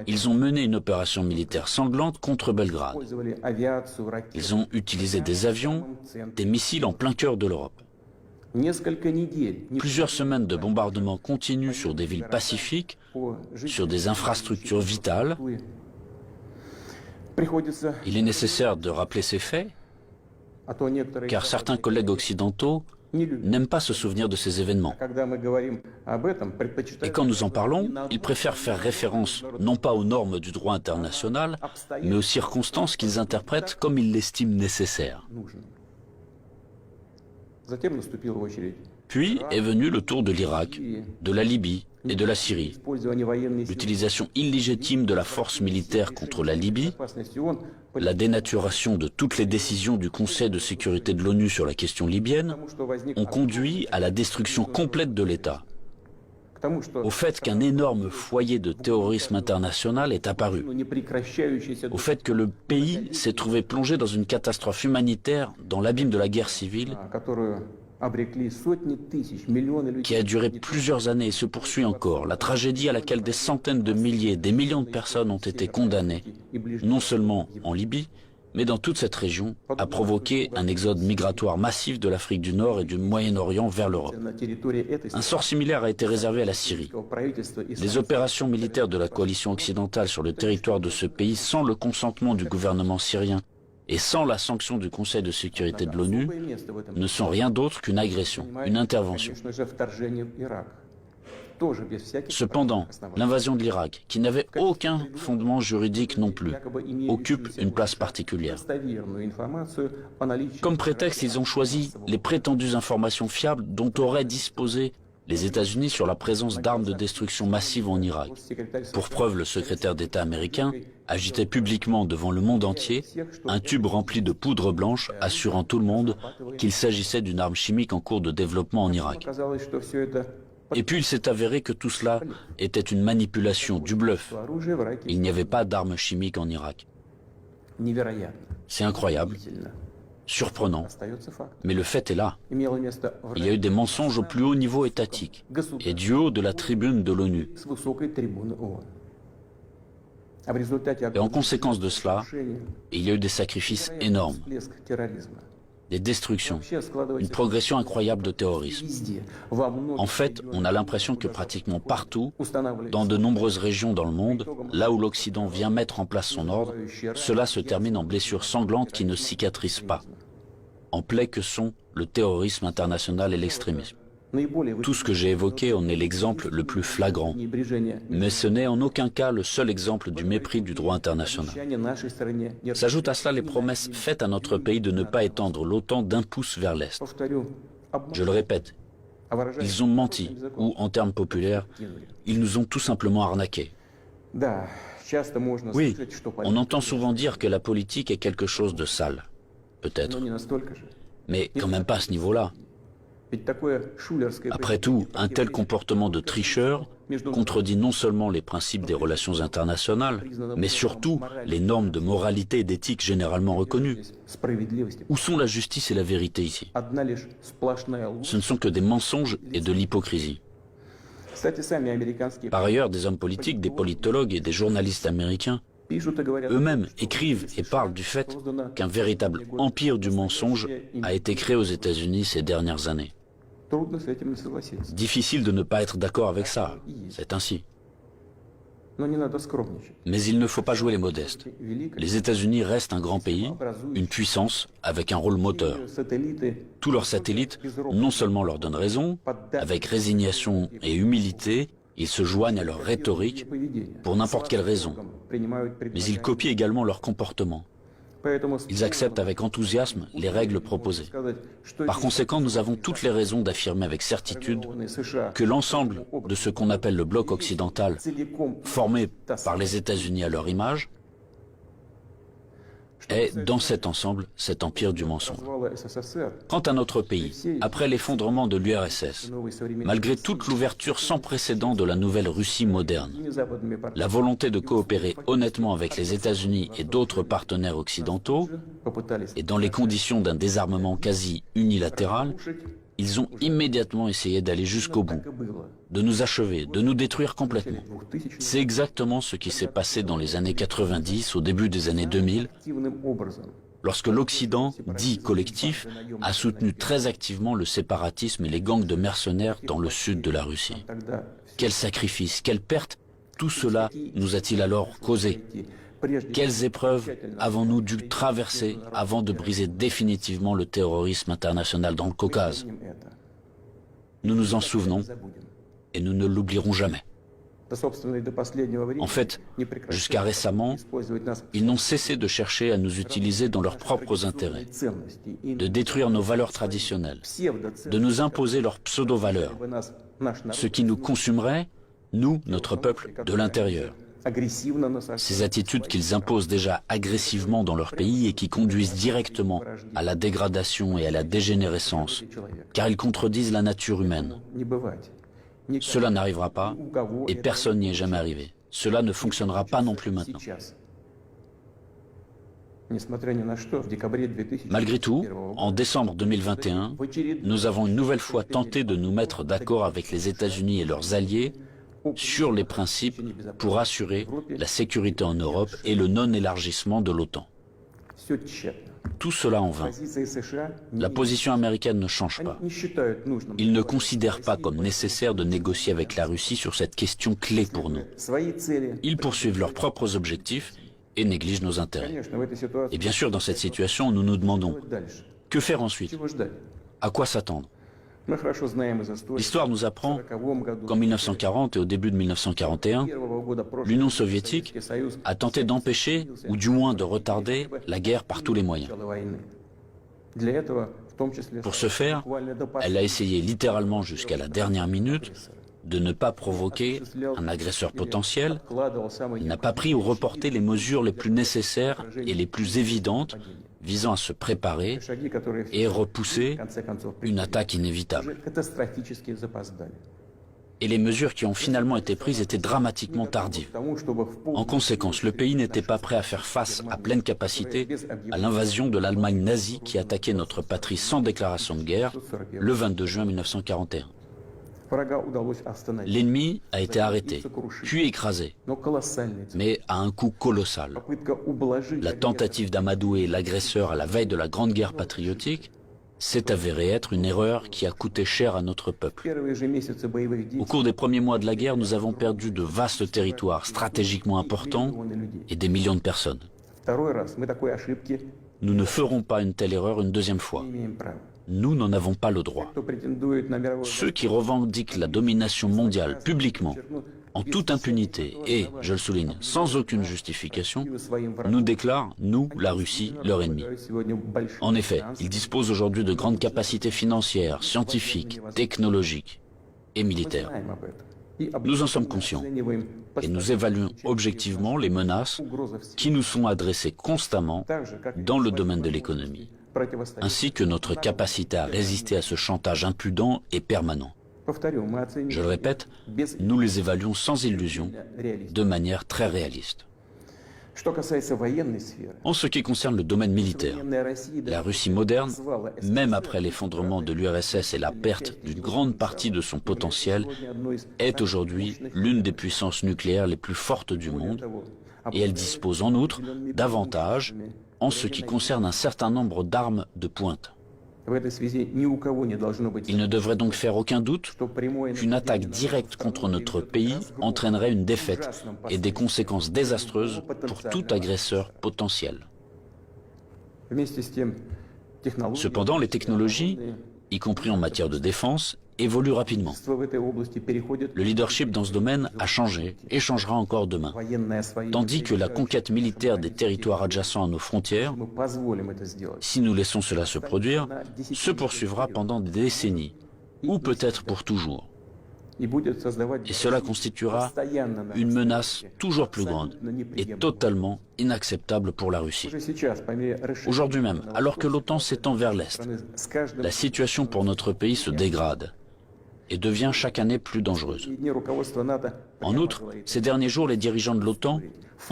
ils ont mené une opération militaire sanglante contre Belgrade. Ils ont utilisé des avions, des missiles en plein cœur de l'Europe. Plusieurs semaines de bombardements continus sur des villes pacifiques, sur des infrastructures vitales. Il est nécessaire de rappeler ces faits, car certains collègues occidentaux n'aiment pas se souvenir de ces événements. Et quand nous en parlons, ils préfèrent faire référence non pas aux normes du droit international, mais aux circonstances qu'ils interprètent comme ils l'estiment nécessaires. Puis est venu le tour de l'Irak, de la Libye et de la Syrie. L'utilisation illégitime de la force militaire contre la Libye, la dénaturation de toutes les décisions du Conseil de sécurité de l'ONU sur la question libyenne ont conduit à la destruction complète de l'État, au fait qu'un énorme foyer de terrorisme international est apparu, au fait que le pays s'est trouvé plongé dans une catastrophe humanitaire dans l'abîme de la guerre civile qui a duré plusieurs années et se poursuit encore, la tragédie à laquelle des centaines de milliers, des millions de personnes ont été condamnées, non seulement en Libye, mais dans toute cette région, a provoqué un exode migratoire massif de l'Afrique du Nord et du Moyen-Orient vers l'Europe. Un sort similaire a été réservé à la Syrie. Les opérations militaires de la coalition occidentale sur le territoire de ce pays, sans le consentement du gouvernement syrien et sans la sanction du Conseil de sécurité de l'ONU, ne sont rien d'autre qu'une agression, une intervention. Cependant, l'invasion de l'Irak, qui n'avait aucun fondement juridique non plus, occupe une place particulière. Comme prétexte, ils ont choisi les prétendues informations fiables dont auraient disposé les États-Unis sur la présence d'armes de destruction massive en Irak. Pour preuve, le secrétaire d'État américain agitait publiquement devant le monde entier un tube rempli de poudre blanche assurant tout le monde qu'il s'agissait d'une arme chimique en cours de développement en Irak. Et puis il s'est avéré que tout cela était une manipulation, du bluff. Il n'y avait pas d'armes chimiques en Irak. C'est incroyable. Surprenant, mais le fait est là. Il y a eu des mensonges au plus haut niveau étatique et du haut de la tribune de l'ONU. Et en conséquence de cela, il y a eu des sacrifices énormes, des destructions, une progression incroyable de terrorisme. En fait, on a l'impression que pratiquement partout, dans de nombreuses régions dans le monde, là où l'Occident vient mettre en place son ordre, cela se termine en blessures sanglantes qui ne cicatrisent pas, en plaies que sont le terrorisme international et l'extrémisme. Tout ce que j'ai évoqué en est l'exemple le plus flagrant, mais ce n'est en aucun cas le seul exemple du mépris du droit international. S'ajoutent à cela les promesses faites à notre pays de ne pas étendre l'OTAN d'un pouce vers l'Est. Je le répète, ils ont menti, ou en termes populaires, ils nous ont tout simplement arnaqués. Oui, on entend souvent dire que la politique est quelque chose de sale, peut-être, mais quand même pas à ce niveau-là. Après tout, un tel comportement de tricheur contredit non seulement les principes des relations internationales, mais surtout les normes de moralité et d'éthique généralement reconnues. Où sont la justice et la vérité ici? Ce ne sont que des mensonges et de l'hypocrisie. Par ailleurs, des hommes politiques, des politologues et des journalistes américains eux-mêmes écrivent et parlent du fait qu'un véritable empire du mensonge a été créé aux États-Unis ces dernières années. Difficile de ne pas être d'accord avec ça, c'est ainsi. Mais il ne faut pas jouer les modestes. Les États-Unis restent un grand pays, une puissance avec un rôle moteur. Tous leurs satellites non seulement leur donnent raison, avec résignation et humilité, ils se joignent à leur rhétorique pour n'importe quelle raison, mais ils copient également leur comportement. Ils acceptent avec enthousiasme les règles proposées. Par conséquent, nous avons toutes les raisons d'affirmer avec certitude que l'ensemble de ce qu'on appelle le bloc occidental, formé par les États-Unis à leur image, est dans cet ensemble cet empire du mensonge. Quant à notre pays, après l'effondrement de l'URSS, malgré toute l'ouverture sans précédent de la nouvelle Russie moderne, la volonté de coopérer honnêtement avec les États-Unis et d'autres partenaires occidentaux, et dans les conditions d'un désarmement quasi unilatéral, ils ont immédiatement essayé d'aller jusqu'au bout, de nous achever, de nous détruire complètement. C'est exactement ce qui s'est passé dans les années 90, au début des années 2000, lorsque l'Occident, dit collectif, a soutenu très activement le séparatisme et les gangs de mercenaires dans le sud de la Russie. Quel sacrifice, quelle perte tout cela nous a-t-il alors causé? Quelles épreuves avons-nous dû traverser avant de briser définitivement le terrorisme international dans le Caucase? Nous nous en souvenons et nous ne l'oublierons jamais. En fait, jusqu'à récemment, ils n'ont cessé de chercher à nous utiliser dans leurs propres intérêts, de détruire nos valeurs traditionnelles, de nous imposer leurs pseudo-valeurs, ce qui nous consumerait, nous, notre peuple, de l'intérieur. Ces attitudes qu'ils imposent déjà agressivement dans leur pays et qui conduisent directement à la dégradation et à la dégénérescence, car ils contredisent la nature humaine. Cela n'arrivera pas et personne n'y est jamais arrivé. Cela ne fonctionnera pas non plus maintenant. Malgré tout, en décembre 2021, nous avons une nouvelle fois tenté de nous mettre d'accord avec les États-Unis et leurs alliés sur les principes pour assurer la sécurité en Europe et le non-élargissement de l'OTAN. Tout cela en vain. La position américaine ne change pas. Ils ne considèrent pas comme nécessaire de négocier avec la Russie sur cette question clé pour nous. Ils poursuivent leurs propres objectifs et négligent nos intérêts. Et bien sûr, dans cette situation, nous nous demandons, que faire ensuite? À quoi s'attendre? L'histoire nous apprend qu'en 1940 et au début de 1941, l'Union soviétique a tenté d'empêcher, ou du moins de retarder, la guerre par tous les moyens. Pour ce faire, elle a essayé littéralement jusqu'à la dernière minute de ne pas provoquer un agresseur potentiel, elle n'a pas pris ou reporté les mesures les plus nécessaires et les plus évidentes visant à se préparer et repousser une attaque inévitable. Et les mesures qui ont finalement été prises étaient dramatiquement tardives. En conséquence, le pays n'était pas prêt à faire face à pleine capacité à l'invasion de l'Allemagne nazie qui attaquait notre patrie sans déclaration de guerre le 22 juin 1941. L'ennemi a été arrêté, puis écrasé, mais à un coût colossal. La tentative d'amadouer l'agresseur à la veille de la Grande Guerre patriotique s'est avérée être une erreur qui a coûté cher à notre peuple. Au cours des premiers mois de la guerre, nous avons perdu de vastes territoires stratégiquement importants et des millions de personnes. Nous ne ferons pas une telle erreur une deuxième fois. Nous n'en avons pas le droit. Ceux qui revendiquent la domination mondiale publiquement, en toute impunité et, je le souligne, sans aucune justification, nous déclarent, nous, la Russie, leur ennemi. En effet, ils disposent aujourd'hui de grandes capacités financières, scientifiques, technologiques et militaires. Nous en sommes conscients et nous évaluons objectivement les menaces qui nous sont adressées constamment dans le domaine de l'économie, ainsi que notre capacité à résister à ce chantage impudent et permanent. Je le répète, nous les évaluons sans illusion, de manière très réaliste. En ce qui concerne le domaine militaire, la Russie moderne, même après l'effondrement de l'URSS et la perte d'une grande partie de son potentiel, est aujourd'hui l'une des puissances nucléaires les plus fortes du monde, et elle dispose en outre d'avantages en ce qui concerne un certain nombre d'armes de pointe. Il ne devrait donc faire aucun doute qu'une attaque directe contre notre pays entraînerait une défaite et des conséquences désastreuses pour tout agresseur potentiel. Cependant, les technologies, y compris en matière de défense, évoluent rapidement. Le leadership dans ce domaine a changé et changera encore demain, tandis que la conquête militaire des territoires adjacents à nos frontières, si nous laissons cela se produire, se poursuivra pendant des décennies, ou peut-être pour toujours. Et cela constituera une menace toujours plus grande et totalement inacceptable pour la Russie. Aujourd'hui même, alors que l'OTAN s'étend vers l'Est, la situation pour notre pays se dégrade et devient chaque année plus dangereuse. En outre, ces derniers jours, les dirigeants de l'OTAN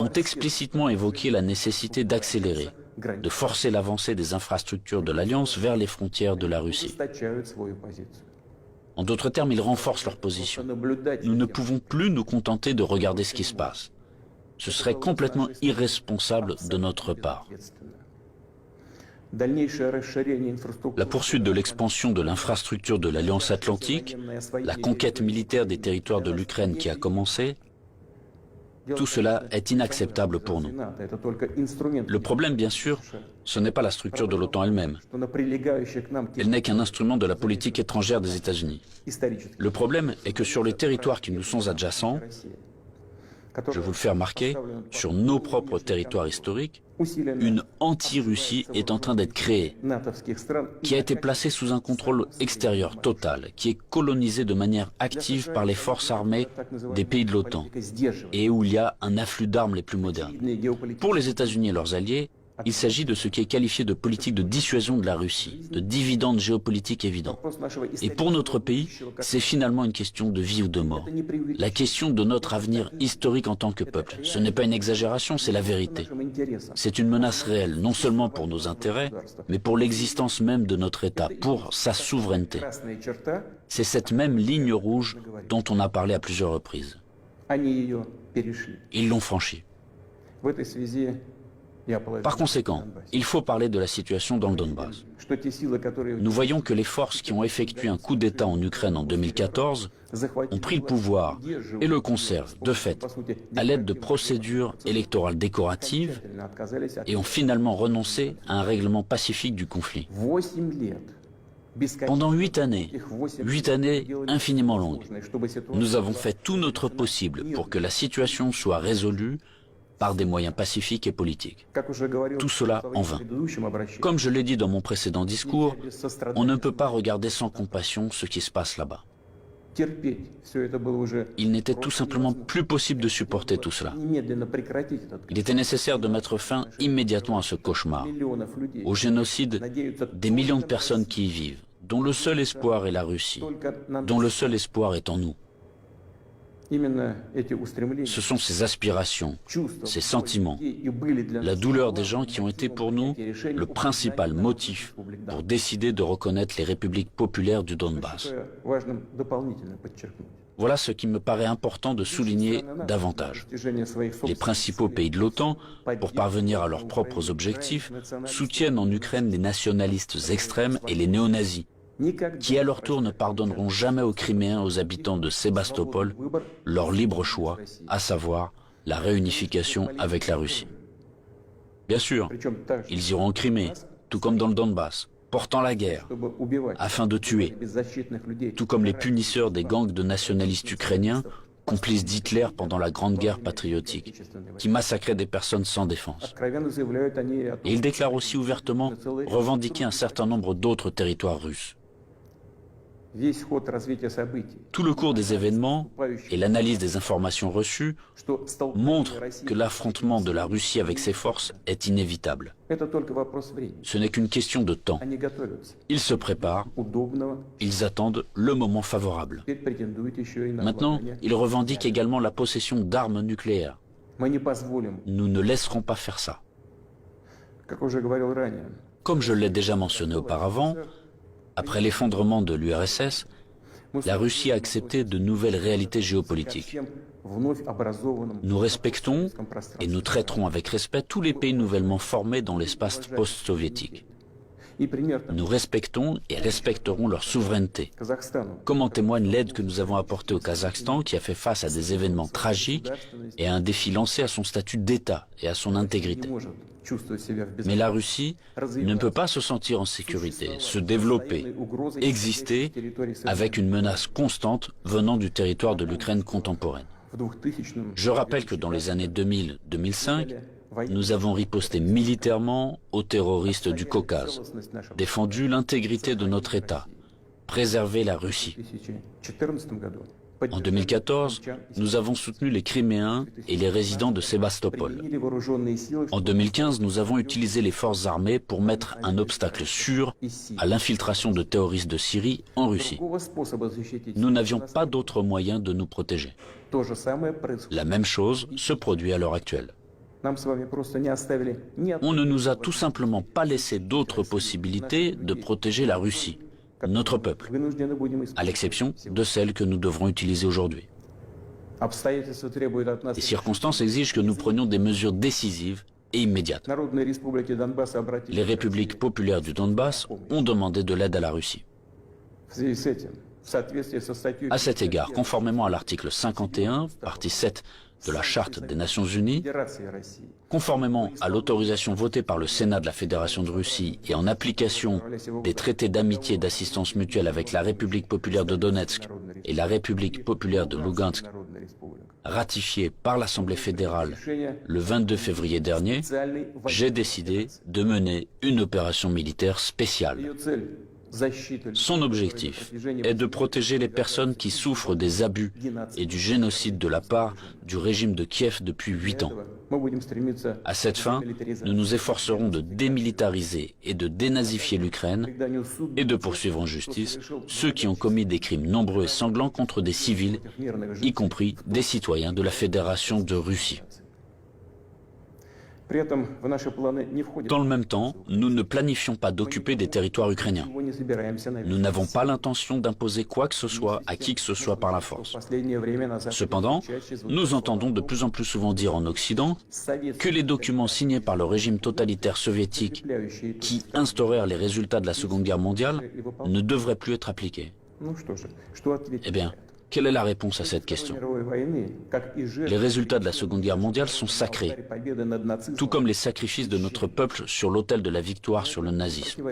ont explicitement évoqué la nécessité d'accélérer, de forcer l'avancée des infrastructures de l'Alliance vers les frontières de la Russie. En d'autres termes, ils renforcent leur position. Nous ne pouvons plus nous contenter de regarder ce qui se passe. Ce serait complètement irresponsable de notre part. La poursuite de l'expansion de l'infrastructure de l'Alliance Atlantique, la conquête militaire des territoires de l'Ukraine qui a commencé, tout cela est inacceptable pour nous. Le problème, bien sûr, ce n'est pas la structure de l'OTAN elle-même. Elle n'est qu'un instrument de la politique étrangère des États-Unis. Le problème est que sur les territoires qui nous sont adjacents, je vous le fais remarquer, sur nos propres territoires historiques, une anti-Russie est en train d'être créée, qui a été placée sous un contrôle extérieur total, qui est colonisée de manière active par les forces armées des pays de l'OTAN, et où il y a un afflux d'armes les plus modernes. Pour les États-Unis et leurs alliés, il s'agit de ce qui est qualifié de politique de dissuasion de la Russie, de dividende géopolitique évident. Et pour notre pays, c'est finalement une question de vie ou de mort. La question de notre avenir historique en tant que peuple. Ce n'est pas une exagération, c'est la vérité. C'est une menace réelle, non seulement pour nos intérêts, mais pour l'existence même de notre État, pour sa souveraineté. C'est cette même ligne rouge dont on a parlé à plusieurs reprises. Ils l'ont franchie. Par conséquent, il faut parler de la situation dans le Donbass. Nous voyons que les forces qui ont effectué un coup d'État en Ukraine en 2014 ont pris le pouvoir et le conservent, de fait, à l'aide de procédures électorales décoratives et ont finalement renoncé à un règlement pacifique du conflit. Pendant 8 années infiniment longues, nous avons fait tout notre possible pour que la situation soit résolue par des moyens pacifiques et politiques. Tout cela en vain. Comme je l'ai dit dans mon précédent discours, on ne peut pas regarder sans compassion ce qui se passe là-bas. Il n'était tout simplement plus possible de supporter tout cela. Il était nécessaire de mettre fin immédiatement à ce cauchemar, au génocide des millions de personnes qui y vivent, dont le seul espoir est la Russie, dont le seul espoir est en nous. Ce sont ces aspirations, ces sentiments, la douleur des gens qui ont été pour nous le principal motif pour décider de reconnaître les républiques populaires du Donbass. Voilà ce qui me paraît important de souligner davantage. Les principaux pays de l'OTAN, pour parvenir à leurs propres objectifs, soutiennent en Ukraine les nationalistes extrêmes et les néo-nazis, qui à leur tour ne pardonneront jamais aux Criméens, aux habitants de Sébastopol, leur libre choix, à savoir la réunification avec la Russie. Bien sûr, ils iront en Crimée, tout comme dans le Donbass, portant la guerre, afin de tuer, tout comme les punisseurs des gangs de nationalistes ukrainiens, complices d'Hitler pendant la Grande Guerre patriotique, qui massacraient des personnes sans défense. Et ils déclarent aussi ouvertement revendiquer un certain nombre d'autres territoires russes. Tout le cours des événements et l'analyse des informations reçues montrent que l'affrontement de la Russie avec ses forces est inévitable. Ce n'est qu'une question de temps. Ils se préparent, ils attendent le moment favorable. Maintenant, ils revendiquent également la possession d'armes nucléaires. Nous ne laisserons pas faire ça. Comme je l'ai déjà mentionné auparavant, après l'effondrement de l'URSS, la Russie a accepté de nouvelles réalités géopolitiques. Nous respectons et nous traiterons avec respect tous les pays nouvellement formés dans l'espace post-soviétique. Nous respectons et respecterons leur souveraineté, comme en témoigne l'aide que nous avons apportée au Kazakhstan, qui a fait face à des événements tragiques et à un défi lancé à son statut d'État et à son intégrité. Mais la Russie ne peut pas se sentir en sécurité, se développer, exister avec une menace constante venant du territoire de l'Ukraine contemporaine. Je rappelle que dans les années 2000-2005, nous avons riposté militairement aux terroristes du Caucase, défendu l'intégrité de notre État, préservé la Russie. En 2014, nous avons soutenu les Criméens et les résidents de Sébastopol. En 2015, nous avons utilisé les forces armées pour mettre un obstacle sûr à l'infiltration de terroristes de Syrie en Russie. Nous n'avions pas d'autre moyen de nous protéger. La même chose se produit à l'heure actuelle. On ne nous a tout simplement pas laissé d'autres possibilités de protéger la Russie, notre peuple, à l'exception de celles que nous devrons utiliser aujourd'hui. Les circonstances exigent que nous prenions des mesures décisives et immédiates. Les républiques populaires du Donbass ont demandé de l'aide à la Russie. À cet égard, conformément à l'article 51, partie 7 de la Charte des Nations Unies, conformément à l'autorisation votée par le Sénat de la Fédération de Russie et en application des traités d'amitié et d'assistance mutuelle avec la République populaire de Donetsk et la République populaire de Lugansk, ratifiés par l'Assemblée fédérale le 22 février dernier, j'ai décidé de mener une opération militaire spéciale. Son objectif est de protéger les personnes qui souffrent des abus et du génocide de la part du régime de Kiev depuis 8 ans. À cette fin, nous nous efforcerons de démilitariser et de dénazifier l'Ukraine et de poursuivre en justice ceux qui ont commis des crimes nombreux et sanglants contre des civils, y compris des citoyens de la Fédération de Russie. Dans le même temps, nous ne planifions pas d'occuper des territoires ukrainiens. Nous n'avons pas l'intention d'imposer quoi que ce soit à qui que ce soit par la force. Cependant, nous entendons de plus en plus souvent dire en Occident que les documents signés par le régime totalitaire soviétique qui instaurèrent les résultats de la Seconde Guerre mondiale ne devraient plus être appliqués. Eh bien, quelle est la réponse à cette question? Les résultats de la Seconde Guerre mondiale sont sacrés, tout comme les sacrifices de notre peuple sur l'autel de la victoire sur le nazisme.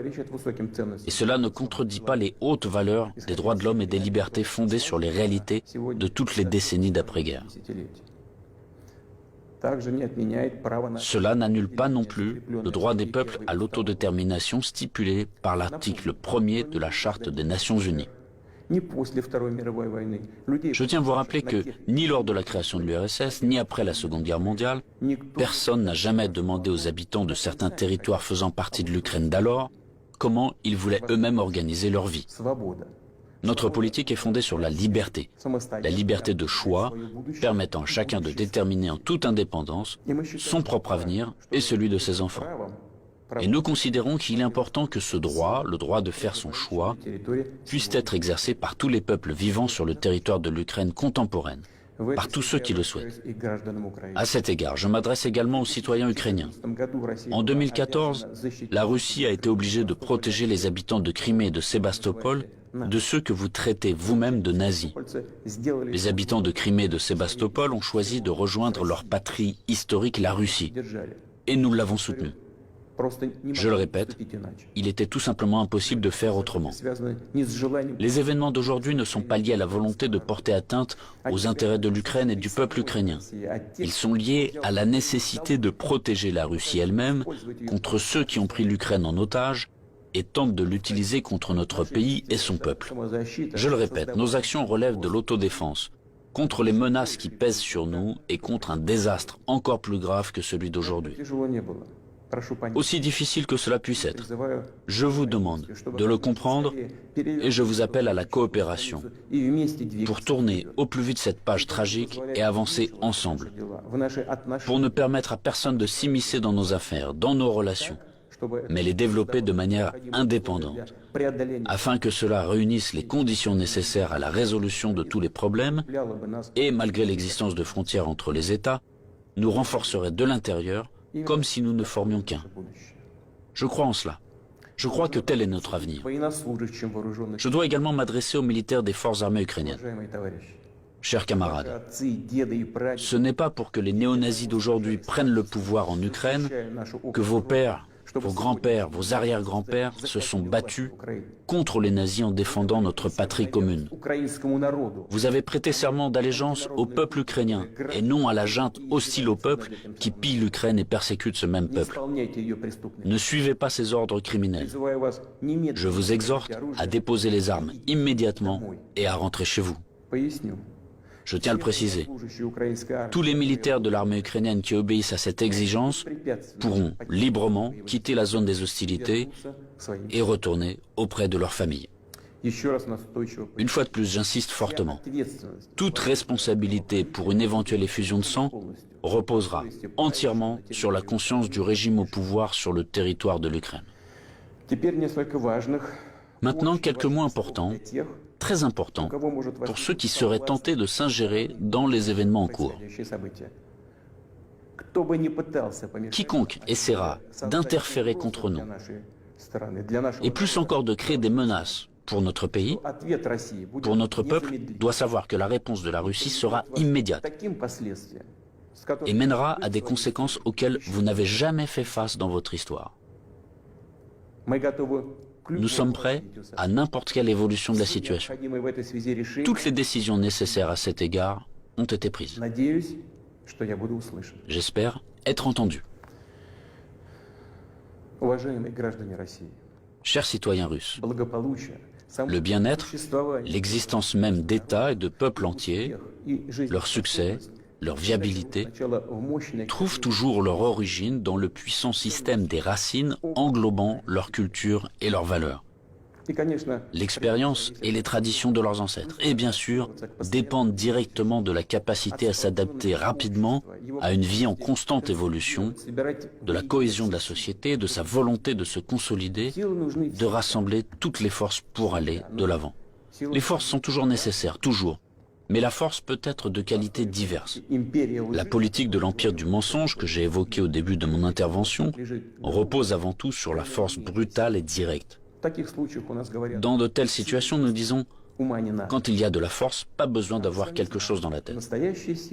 Et cela ne contredit pas les hautes valeurs des droits de l'homme et des libertés fondées sur les réalités de toutes les décennies d'après-guerre. Cela n'annule pas non plus le droit des peuples à l'autodétermination stipulé par l'article 1er de la Charte des Nations Unies. Je tiens à vous rappeler que ni lors de la création de l'URSS, ni après la Seconde Guerre mondiale, personne n'a jamais demandé aux habitants de certains territoires faisant partie de l'Ukraine d'alors comment ils voulaient eux-mêmes organiser leur vie. Notre politique est fondée sur la liberté de choix permettant à chacun de déterminer en toute indépendance son propre avenir et celui de ses enfants. Et nous considérons qu'il est important que ce droit, le droit de faire son choix, puisse être exercé par tous les peuples vivant sur le territoire de l'Ukraine contemporaine, par tous ceux qui le souhaitent. À cet égard, je m'adresse également aux citoyens ukrainiens. En 2014, la Russie a été obligée de protéger les habitants de Crimée et de Sébastopol de ceux que vous traitez vous-même de nazis. Les habitants de Crimée et de Sébastopol ont choisi de rejoindre leur patrie historique, la Russie, et nous l'avons soutenu. Je le répète, il était tout simplement impossible de faire autrement. Les événements d'aujourd'hui ne sont pas liés à la volonté de porter atteinte aux intérêts de l'Ukraine et du peuple ukrainien. Ils sont liés à la nécessité de protéger la Russie elle-même contre ceux qui ont pris l'Ukraine en otage et tentent de l'utiliser contre notre pays et son peuple. Je le répète, nos actions relèvent de l'autodéfense, contre les menaces qui pèsent sur nous et contre un désastre encore plus grave que celui d'aujourd'hui. Aussi difficile que cela puisse être, je vous demande de le comprendre et je vous appelle à la coopération pour tourner au plus vite cette page tragique et avancer ensemble, pour ne permettre à personne de s'immiscer dans nos affaires, dans nos relations, mais les développer de manière indépendante, afin que cela réunisse les conditions nécessaires à la résolution de tous les problèmes et, malgré l'existence de frontières entre les États, nous renforcerait de l'intérieur comme si nous ne formions qu'un. Je crois en cela. Je crois que tel est notre avenir. Je dois également m'adresser aux militaires des forces armées ukrainiennes. Chers camarades, ce n'est pas pour que les néo-nazis d'aujourd'hui prennent le pouvoir en Ukraine que vos pères, vos grands-pères, vos arrière-grands-pères se sont battus contre les nazis en défendant notre patrie commune. Vous avez prêté serment d'allégeance au peuple ukrainien et non à la junte hostile au peuple qui pille l'Ukraine et persécute ce même peuple. Ne suivez pas ces ordres criminels. Je vous exhorte à déposer les armes immédiatement et à rentrer chez vous. Je tiens à le préciser, tous les militaires de l'armée ukrainienne qui obéissent à cette exigence pourront librement quitter la zone des hostilités et retourner auprès de leur famille. Une fois de plus, j'insiste fortement, toute responsabilité pour une éventuelle effusion de sang reposera entièrement sur la conscience du régime au pouvoir sur le territoire de l'Ukraine. Maintenant, quelques mots importants, très important pour ceux qui seraient tentés de s'ingérer dans les événements en cours. Quiconque essaiera d'interférer contre nous, et plus encore de créer des menaces pour notre pays, pour notre peuple, doit savoir que la réponse de la Russie sera immédiate et mènera à des conséquences auxquelles vous n'avez jamais fait face dans votre histoire. Nous sommes prêts à n'importe quelle évolution de la situation. Toutes les décisions nécessaires à cet égard ont été prises. J'espère être entendu. Chers citoyens russes, le bien-être, l'existence même d'États et de peuples entiers, leur succès, leur viabilité, trouvent toujours leur origine dans le puissant système des racines englobant leur culture et leurs valeurs. L'expérience et les traditions de leurs ancêtres, et bien sûr, dépendent directement de la capacité à s'adapter rapidement à une vie en constante évolution, de la cohésion de la société, de sa volonté de se consolider, de rassembler toutes les forces pour aller de l'avant. Les forces sont toujours nécessaires, toujours. Mais la force peut être de qualités diverses. La politique de l'empire du mensonge que j'ai évoquée au début de mon intervention repose avant tout sur la force brutale et directe. Dans de telles situations, nous disons, quand il y a de la force, pas besoin d'avoir quelque chose dans la tête.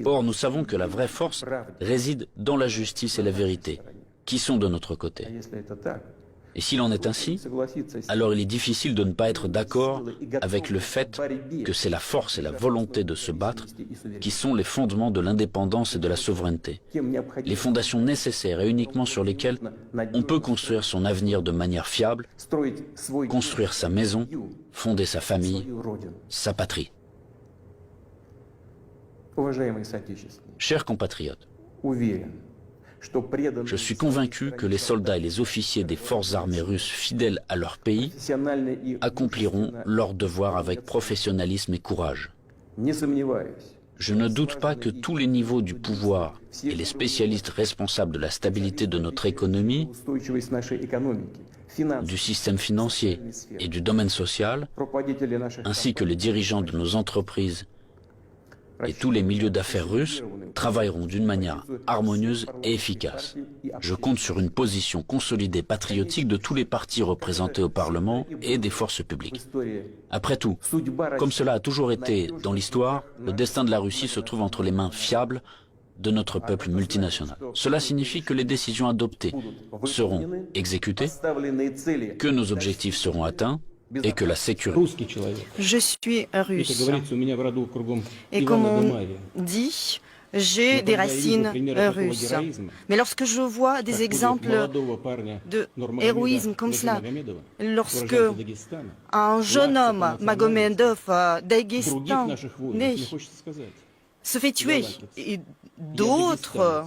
Or, nous savons que la vraie force réside dans la justice et la vérité, qui sont de notre côté. Et s'il en est ainsi, alors il est difficile de ne pas être d'accord avec le fait que c'est la force et la volonté de se battre qui sont les fondements de l'indépendance et de la souveraineté. Les fondations nécessaires et uniquement sur lesquelles on peut construire son avenir de manière fiable, construire sa maison, fonder sa famille, sa patrie. Chers compatriotes, je suis convaincu que les soldats et les officiers des forces armées russes fidèles à leur pays accompliront leur devoir avec professionnalisme et courage. Je ne doute pas que tous les niveaux du pouvoir et les spécialistes responsables de la stabilité de notre économie, du système financier et du domaine social, ainsi que les dirigeants de nos entreprises et tous les milieux d'affaires russes travailleront d'une manière harmonieuse et efficace. Je compte sur une position consolidée patriotique de tous les partis représentés au Parlement et des forces publiques. Après tout, comme cela a toujours été dans l'histoire, le destin de la Russie se trouve entre les mains fiables de notre peuple multinational. Cela signifie que les décisions adoptées seront exécutées, que nos objectifs seront atteints et que la sécurité... Je suis russe. Et comme on dit, j'ai des racines russes. Mais lorsque je vois des exemples de héroïsme comme cela, lorsque un jeune homme, Magomedov, d'Aguestan, né, se fait tuer, et d'autres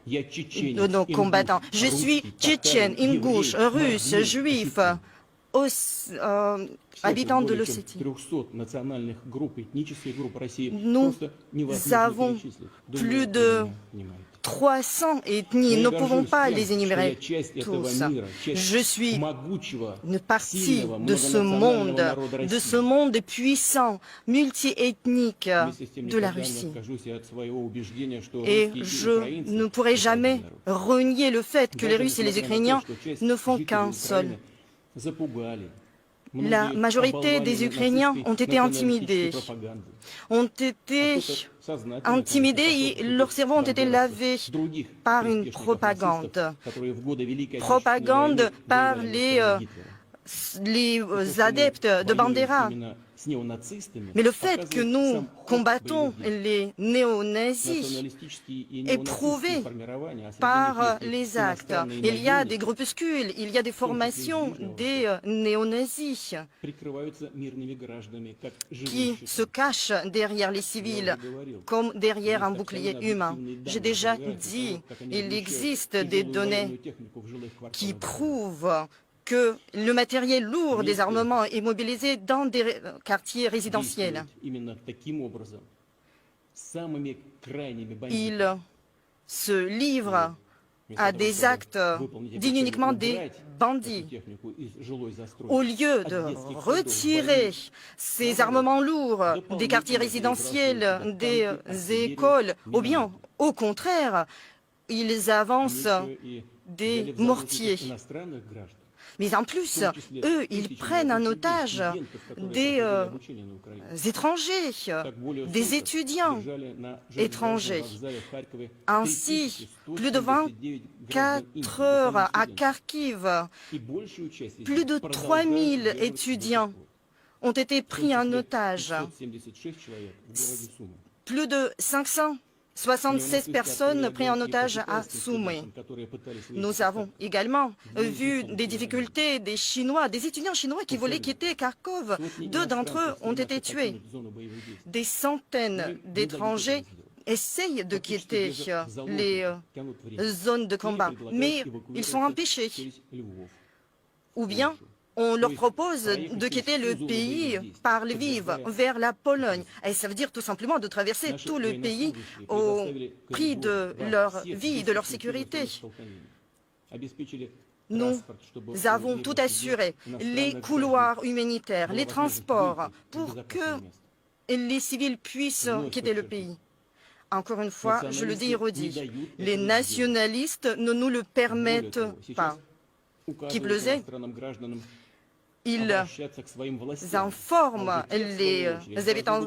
de nos combattants. Je suis tchétchène, ingouche, russe, juif, habitant de l'Ossétie. Nous avons plus de 300 ethnies. Nous ne pouvons pas les énumérer tous. Je suis une partie de ce monde puissant, multiethnique de la Russie. Et je ne pourrai jamais renier le fait que les Russes et les Ukrainiens ne font qu'un seul. La majorité des Ukrainiens ont été intimidés et leurs cerveaux ont été lavés par une propagande par les adeptes de Bandera. Mais le fait que nous combattons les néo-nazis est prouvé par les actes. Il y a des groupuscules, il y a des formations des néo-nazis qui se cachent derrière les civils comme derrière un bouclier humain. J'ai déjà dit, il existe des données qui prouvent que le matériel lourd des armements est mobilisé dans des quartiers résidentiels. Ils se livrent à des actes dignes uniquement des bandits. Au lieu de retirer ces armements lourds des quartiers résidentiels, des écoles, ou bien, au contraire, ils avancent des mortiers. Mais en plus, eux, ils prennent en otage des étrangers, des étudiants étrangers. Ainsi, plus de 24 heures à Kharkiv, plus de 3000 étudiants ont été pris en otage. Plus de 576 personnes prises en otage à Soumy. Nous avons également vu des difficultés des Chinois, des étudiants chinois qui voulaient quitter Kharkov. 2 d'entre eux ont été tués. Des centaines d'étrangers essayent de quitter les zones de combat, mais ils sont empêchés. Ou bien, on leur propose de quitter le pays par Lviv vers la Pologne. Et ça veut dire tout simplement de traverser tout le pays au prix de leur vie, de leur sécurité. Nous avons tout assuré, les couloirs humanitaires, les transports, pour que les civils puissent quitter le pays. Encore une fois, je le dis et redis, les nationalistes ne nous le permettent pas. Qui plus est, ils informent les habitants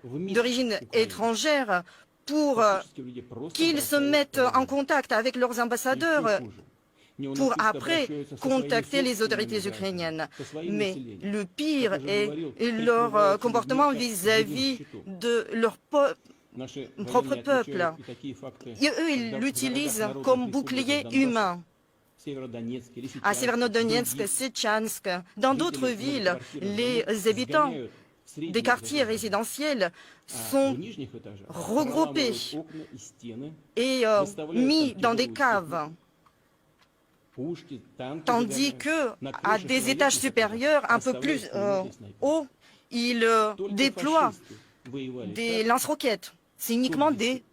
d'origine étrangère pour qu'ils se mettent en contact avec leurs ambassadeurs pour après contacter les autorités ukrainiennes. Mais le pire est leur comportement vis-à-vis de leur propre peuple. Et eux, ils l'utilisent comme bouclier humain. À Severodonetsk, Sytchansk, dans d'autres villes, les habitants des quartiers résidentiels sont regroupés et mis dans des caves, tandis qu'à des étages supérieurs, un peu plus haut, ils déploient des lance-roquettes. C'est uniquement des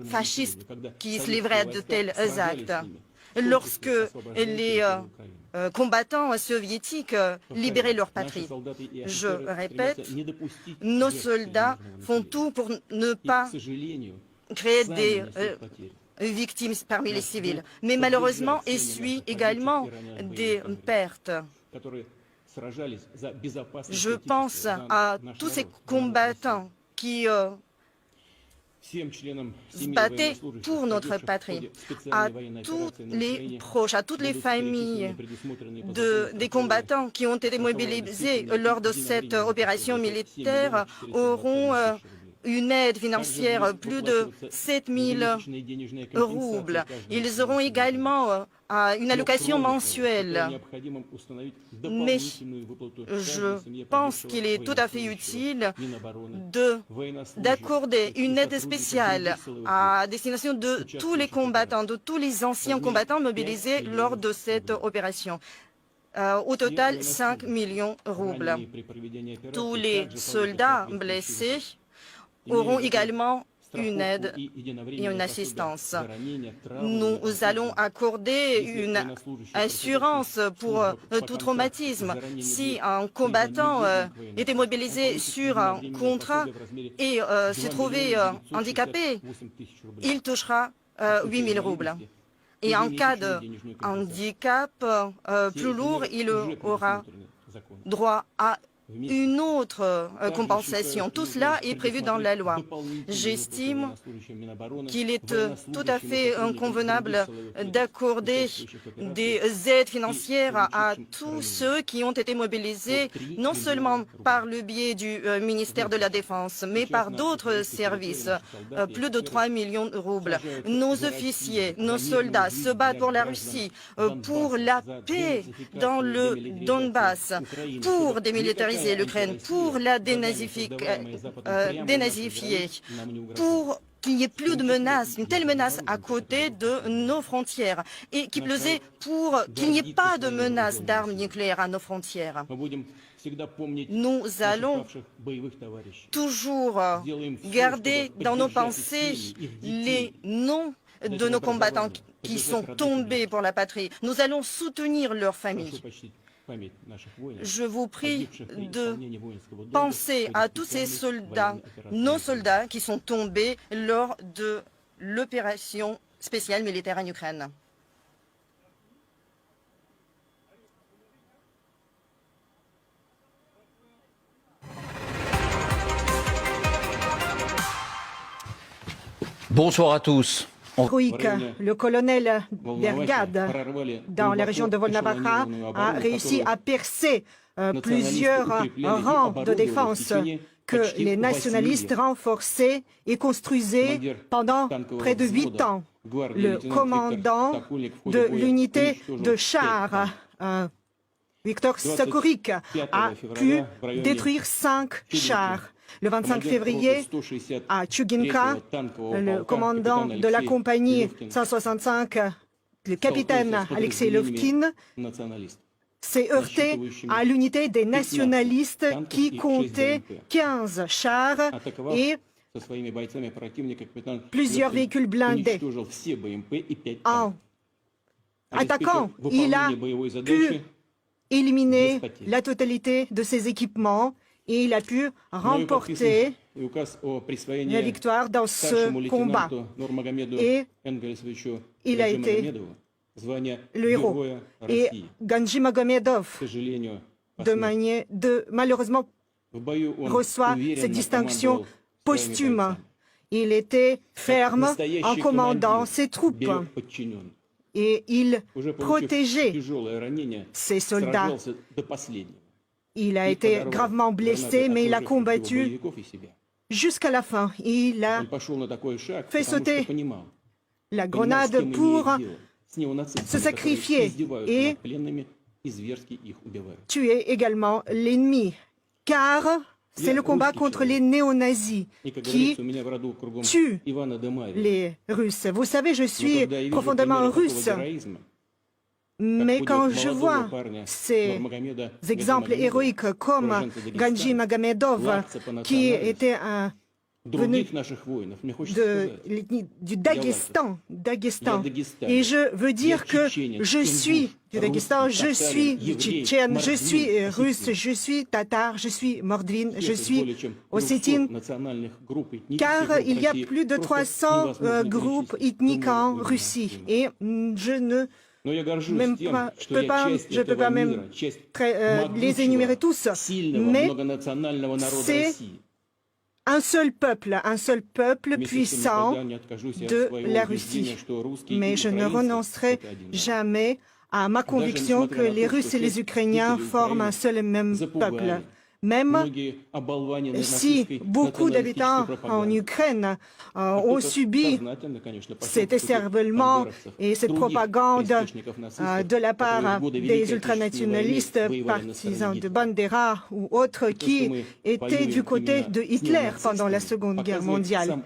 fascistes qui se livraient à de tels actes. Lorsque les combattants soviétiques libéraient leur patrie. Je répète, nos soldats font tout pour ne pas créer des victimes parmi les civils, mais malheureusement essuient également des pertes. Je pense à tous ces combattants qui se battaient pour notre patrie. À tous les proches, à toutes les familles des combattants qui ont été mobilisés lors de cette opération militaire auront une aide financière, plus de 7 000 roubles. Ils auront également une allocation mensuelle. Mais je pense qu'il est tout à fait utile d'accorder une aide spéciale à destination de tous les combattants, de tous les anciens combattants mobilisés lors de cette opération. Au total, 5 millions de roubles. Tous les soldats blessés auront également une aide et une assistance. Nous allons accorder une assurance pour tout traumatisme. Si un combattant était mobilisé sur un contrat et se trouvait handicapé, il touchera 8 000 roubles. Et en cas de handicap plus lourd, il aura droit à une autre compensation. Tout cela est prévu dans la loi. J'estime qu'il est tout à fait inconvenable d'accorder des aides financières à tous ceux qui ont été mobilisés, non seulement par le biais du ministère de la Défense, mais par d'autres services. Plus de 3 millions de roubles. Nos officiers, nos soldats se battent pour la Russie, pour la paix dans le Donbass, pour démilitariser l'Ukraine, pour la dénazifier, pour qu'il n'y ait plus de menaces, une telle menace à côté de nos frontières, et qui plus est, pour qu'il n'y ait pas de menace d'armes nucléaires à nos frontières. Nous allons toujours garder dans nos pensées les noms de nos combattants qui sont tombés pour la patrie. Nous allons soutenir leurs familles. Je vous prie de penser à tous ces soldats, nos soldats qui sont tombés lors de l'opération spéciale militaire en Ukraine. Bonsoir à tous. Héroïque, le colonel Bergade, dans la région de Volnovakha, a réussi à percer plusieurs rangs de défense que les nationalistes renforçaient et construisaient pendant près de 8 ans. Le commandant de l'unité de chars, Viktor Sakurik, a pu détruire 5 chars. Le 25 février, à Tchuginka, le commandant de la compagnie 165, le capitaine Alexei Lovkin, s'est heurté à l'unité des nationalistes qui comptait 15 chars et plusieurs véhicules blindés. En attaquant, il a pu éliminer la totalité de ses équipements et il a pu remporter la victoire dans ce combat. Et il a été le héros. Et Ganji Magomedov, malheureusement, reçoit cette distinction posthume. Il était ferme en commandant ses troupes et il protégeait ses soldats. Il a été gravement blessé, mais il a combattu jusqu'à la fin. Il a fait sauter la grenade pour se sacrifier et tuer également l'ennemi. Car c'est le combat contre les néo-nazis qui tuent les Russes. Vous savez, je suis profondément russe. Mais quand je vois ces exemples héroïques comme Ganji Magomedov, qui était venu du Daghestan, et je veux dire que je suis du Daghestan, je suis du Tchétchène, je suis russe, je suis tatar, je suis mordvine, je suis ossétine, car il y a plus de 300 groupes ethniques en Russie, et je ne peux pas même les énumérer tous, mais c'est un seul peuple puissant de la Russie. Mais je ne renoncerai jamais à ma conviction que les Russes et les Ukrainiens forment un seul et même peuple. Même si beaucoup d'habitants en Ukraine ont subi cet écervellement et cette propagande de la part des ultranationalistes, partisans de Bandera ou autres qui étaient du côté de Hitler pendant la Seconde Guerre mondiale.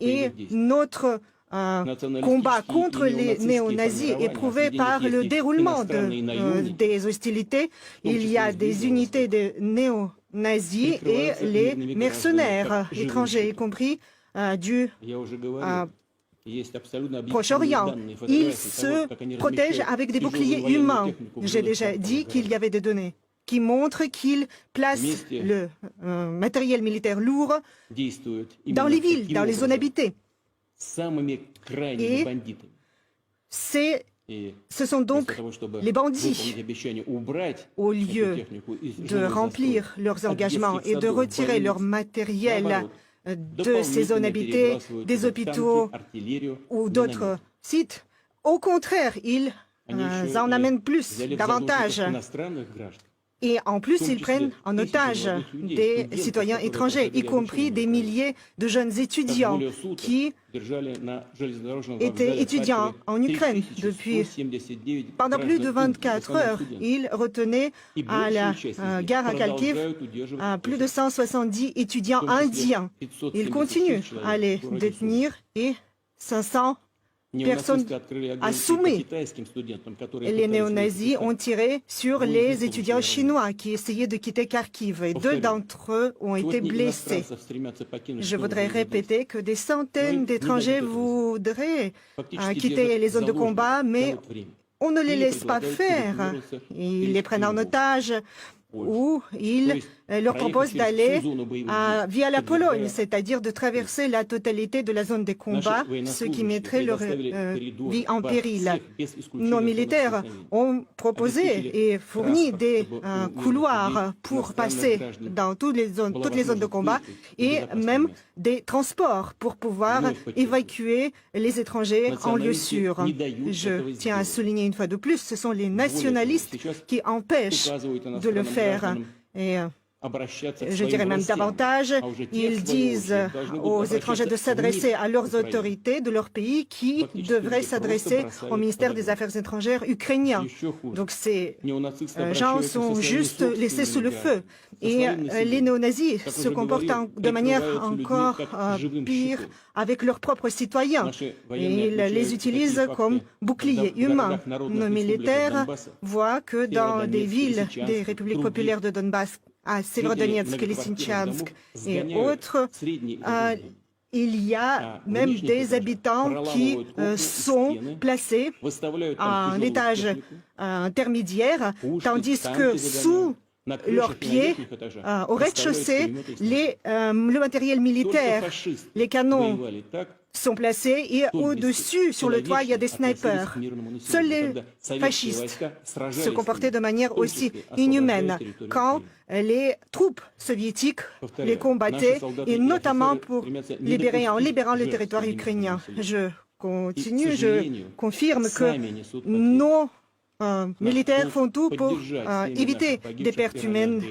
Et notre combat contre les néo-nazis est prouvé par le déroulement des hostilités. Il y a des unités de néo-nazis et les mercenaires étrangers, y compris du Proche-Orient. Ils se protègent avec des boucliers humains. J'ai déjà dit qu'il y avait des données qui montrent qu'ils placent le matériel militaire lourd dans les villes, dans les zones habitées. Et ce sont donc les bandits, au lieu de remplir leurs engagements et de retirer leur matériel de ces zones habitées, des hôpitaux ou d'autres sites. Au contraire, ils en amènent plus, davantage. Et en plus, ils prennent en otage des citoyens étrangers, y compris des milliers de jeunes étudiants qui étaient étudiants en Ukraine pendant plus de 24 heures. Ils retenaient à la gare à Kharkiv plus de 170 étudiants indiens. Ils continuent à les détenir et 500 personnes assommées. Les néo-nazis ont tiré sur les étudiants chinois qui essayaient de quitter Kharkiv et 2 d'entre eux ont été blessés. Je voudrais répéter que des centaines d'étrangers voudraient quitter les zones de combat, mais on ne les laisse pas faire. Ils les prennent en otage ou ils leur proposent d'aller via la Pologne, c'est-à-dire de traverser la totalité de la zone des combats, ce qui mettrait leur vie en péril. Nos militaires ont proposé et fourni des couloirs pour passer dans toutes les zones de combat et même des transports pour pouvoir évacuer les étrangers en lieu sûr. Je tiens à souligner une fois de plus, ce sont les nationalistes qui empêchent de le faire. Et je dirais même davantage, ils disent aux étrangers de s'adresser à leurs autorités de leur pays qui devraient s'adresser au ministère des Affaires étrangères ukrainien. Donc ces gens sont juste laissés sous le feu. Et les néo-nazis se comportent de manière encore pire avec leurs propres citoyens. Et ils les utilisent comme boucliers humains. Nos militaires voient que dans des villes des républiques populaires de Donbass, à Severodonetsk, Lysychansk et autres, il y a même des habitants qui sont placés à un étage intermédiaire, tandis que sous leurs pieds, au rez-de-chaussée, le matériel militaire, les canons sont placés et au-dessus, sur le toit, il y a des snipers. Seuls les fascistes se comportaient de manière aussi inhumaine quand les troupes soviétiques les combattaient, et notamment en libérant le territoire ukrainien. Je continue, je confirme que nos militaires font tout pour éviter des pertes humaines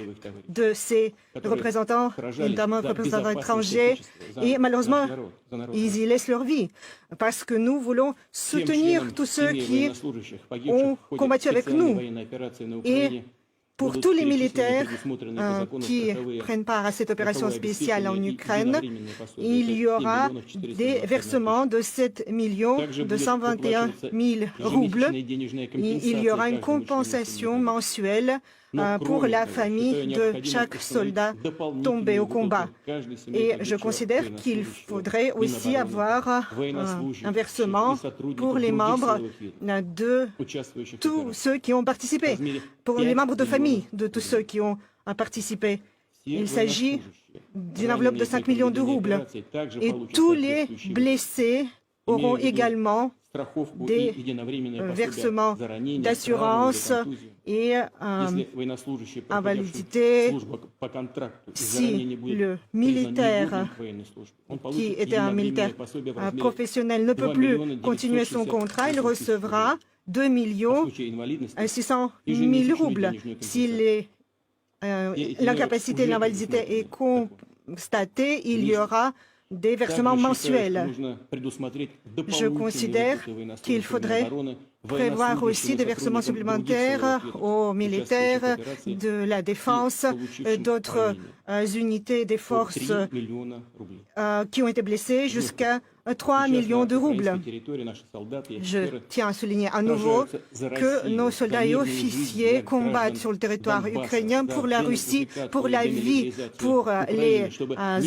de ces représentants, notamment représentants étrangers, et malheureusement, ils y laissent leur vie, parce que nous voulons soutenir tous ceux qui ont combattu avec nous. Et pour tous les militaires qui prennent part à cette opération spéciale en Ukraine, il y aura des versements de 7 221 000 roubles. Il y aura une compensation mensuelle pour la famille de chaque soldat tombé au combat. Et je considère qu'il faudrait aussi avoir un versement pour les membres de tous ceux qui ont participé, pour les membres de famille de tous ceux qui ont participé. Il s'agit d'une enveloppe de 5 millions de roubles. Et tous les blessés auront également des versements d'assurance et invalidité si le militaire qui était un militaire professionnel ne peut plus continuer son contrat, il recevra 2 600 000 roubles. Si l'incapacité et l'invalidité est constatée, il y aura des versements mensuels. Je considère qu'il faudrait prévoir aussi des versements supplémentaires aux militaires de la défense, d'autres unités des forces qui ont été blessées jusqu'à 3 millions de roubles. Je tiens à souligner à nouveau que nos soldats et officiers combattent sur le territoire ukrainien pour la Russie, pour la vie, pour les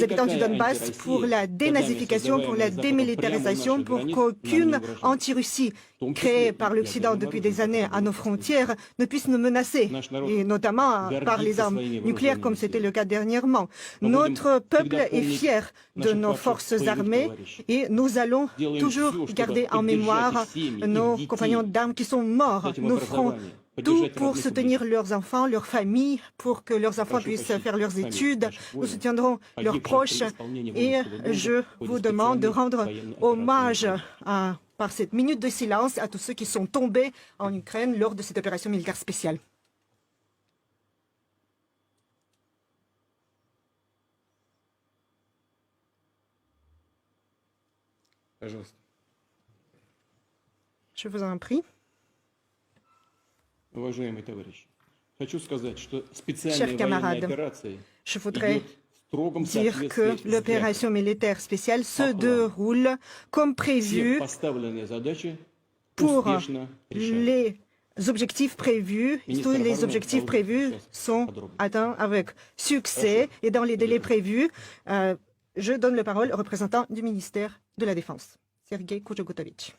habitants du Donbass, pour la dénazification, pour la démilitarisation, pour qu'aucune anti-Russie créée par l'Occident depuis des années à nos frontières ne puisse nous menacer, et notamment par les armes nucléaires comme c'était le cas dernièrement. Notre peuple est fier de nos forces armées et nous allons toujours garder en mémoire nos compagnons d'armes qui sont morts. Nous ferons tout pour soutenir leurs enfants, leurs familles, pour que leurs enfants puissent faire leurs études. Nous soutiendrons leurs proches et je vous demande de rendre hommage par cette minute de silence à tous ceux qui sont tombés en Ukraine lors de cette opération militaire spéciale. Je vous en prie. Chers camarades, je voudrais dire que l'opération militaire spéciale se déroule comme prévu pour les objectifs prévus. Tous les objectifs prévus sont atteints avec succès et dans les délais prévus. Je donne la parole au représentant du ministère de la Défense, Sergei Koudjogotovitch.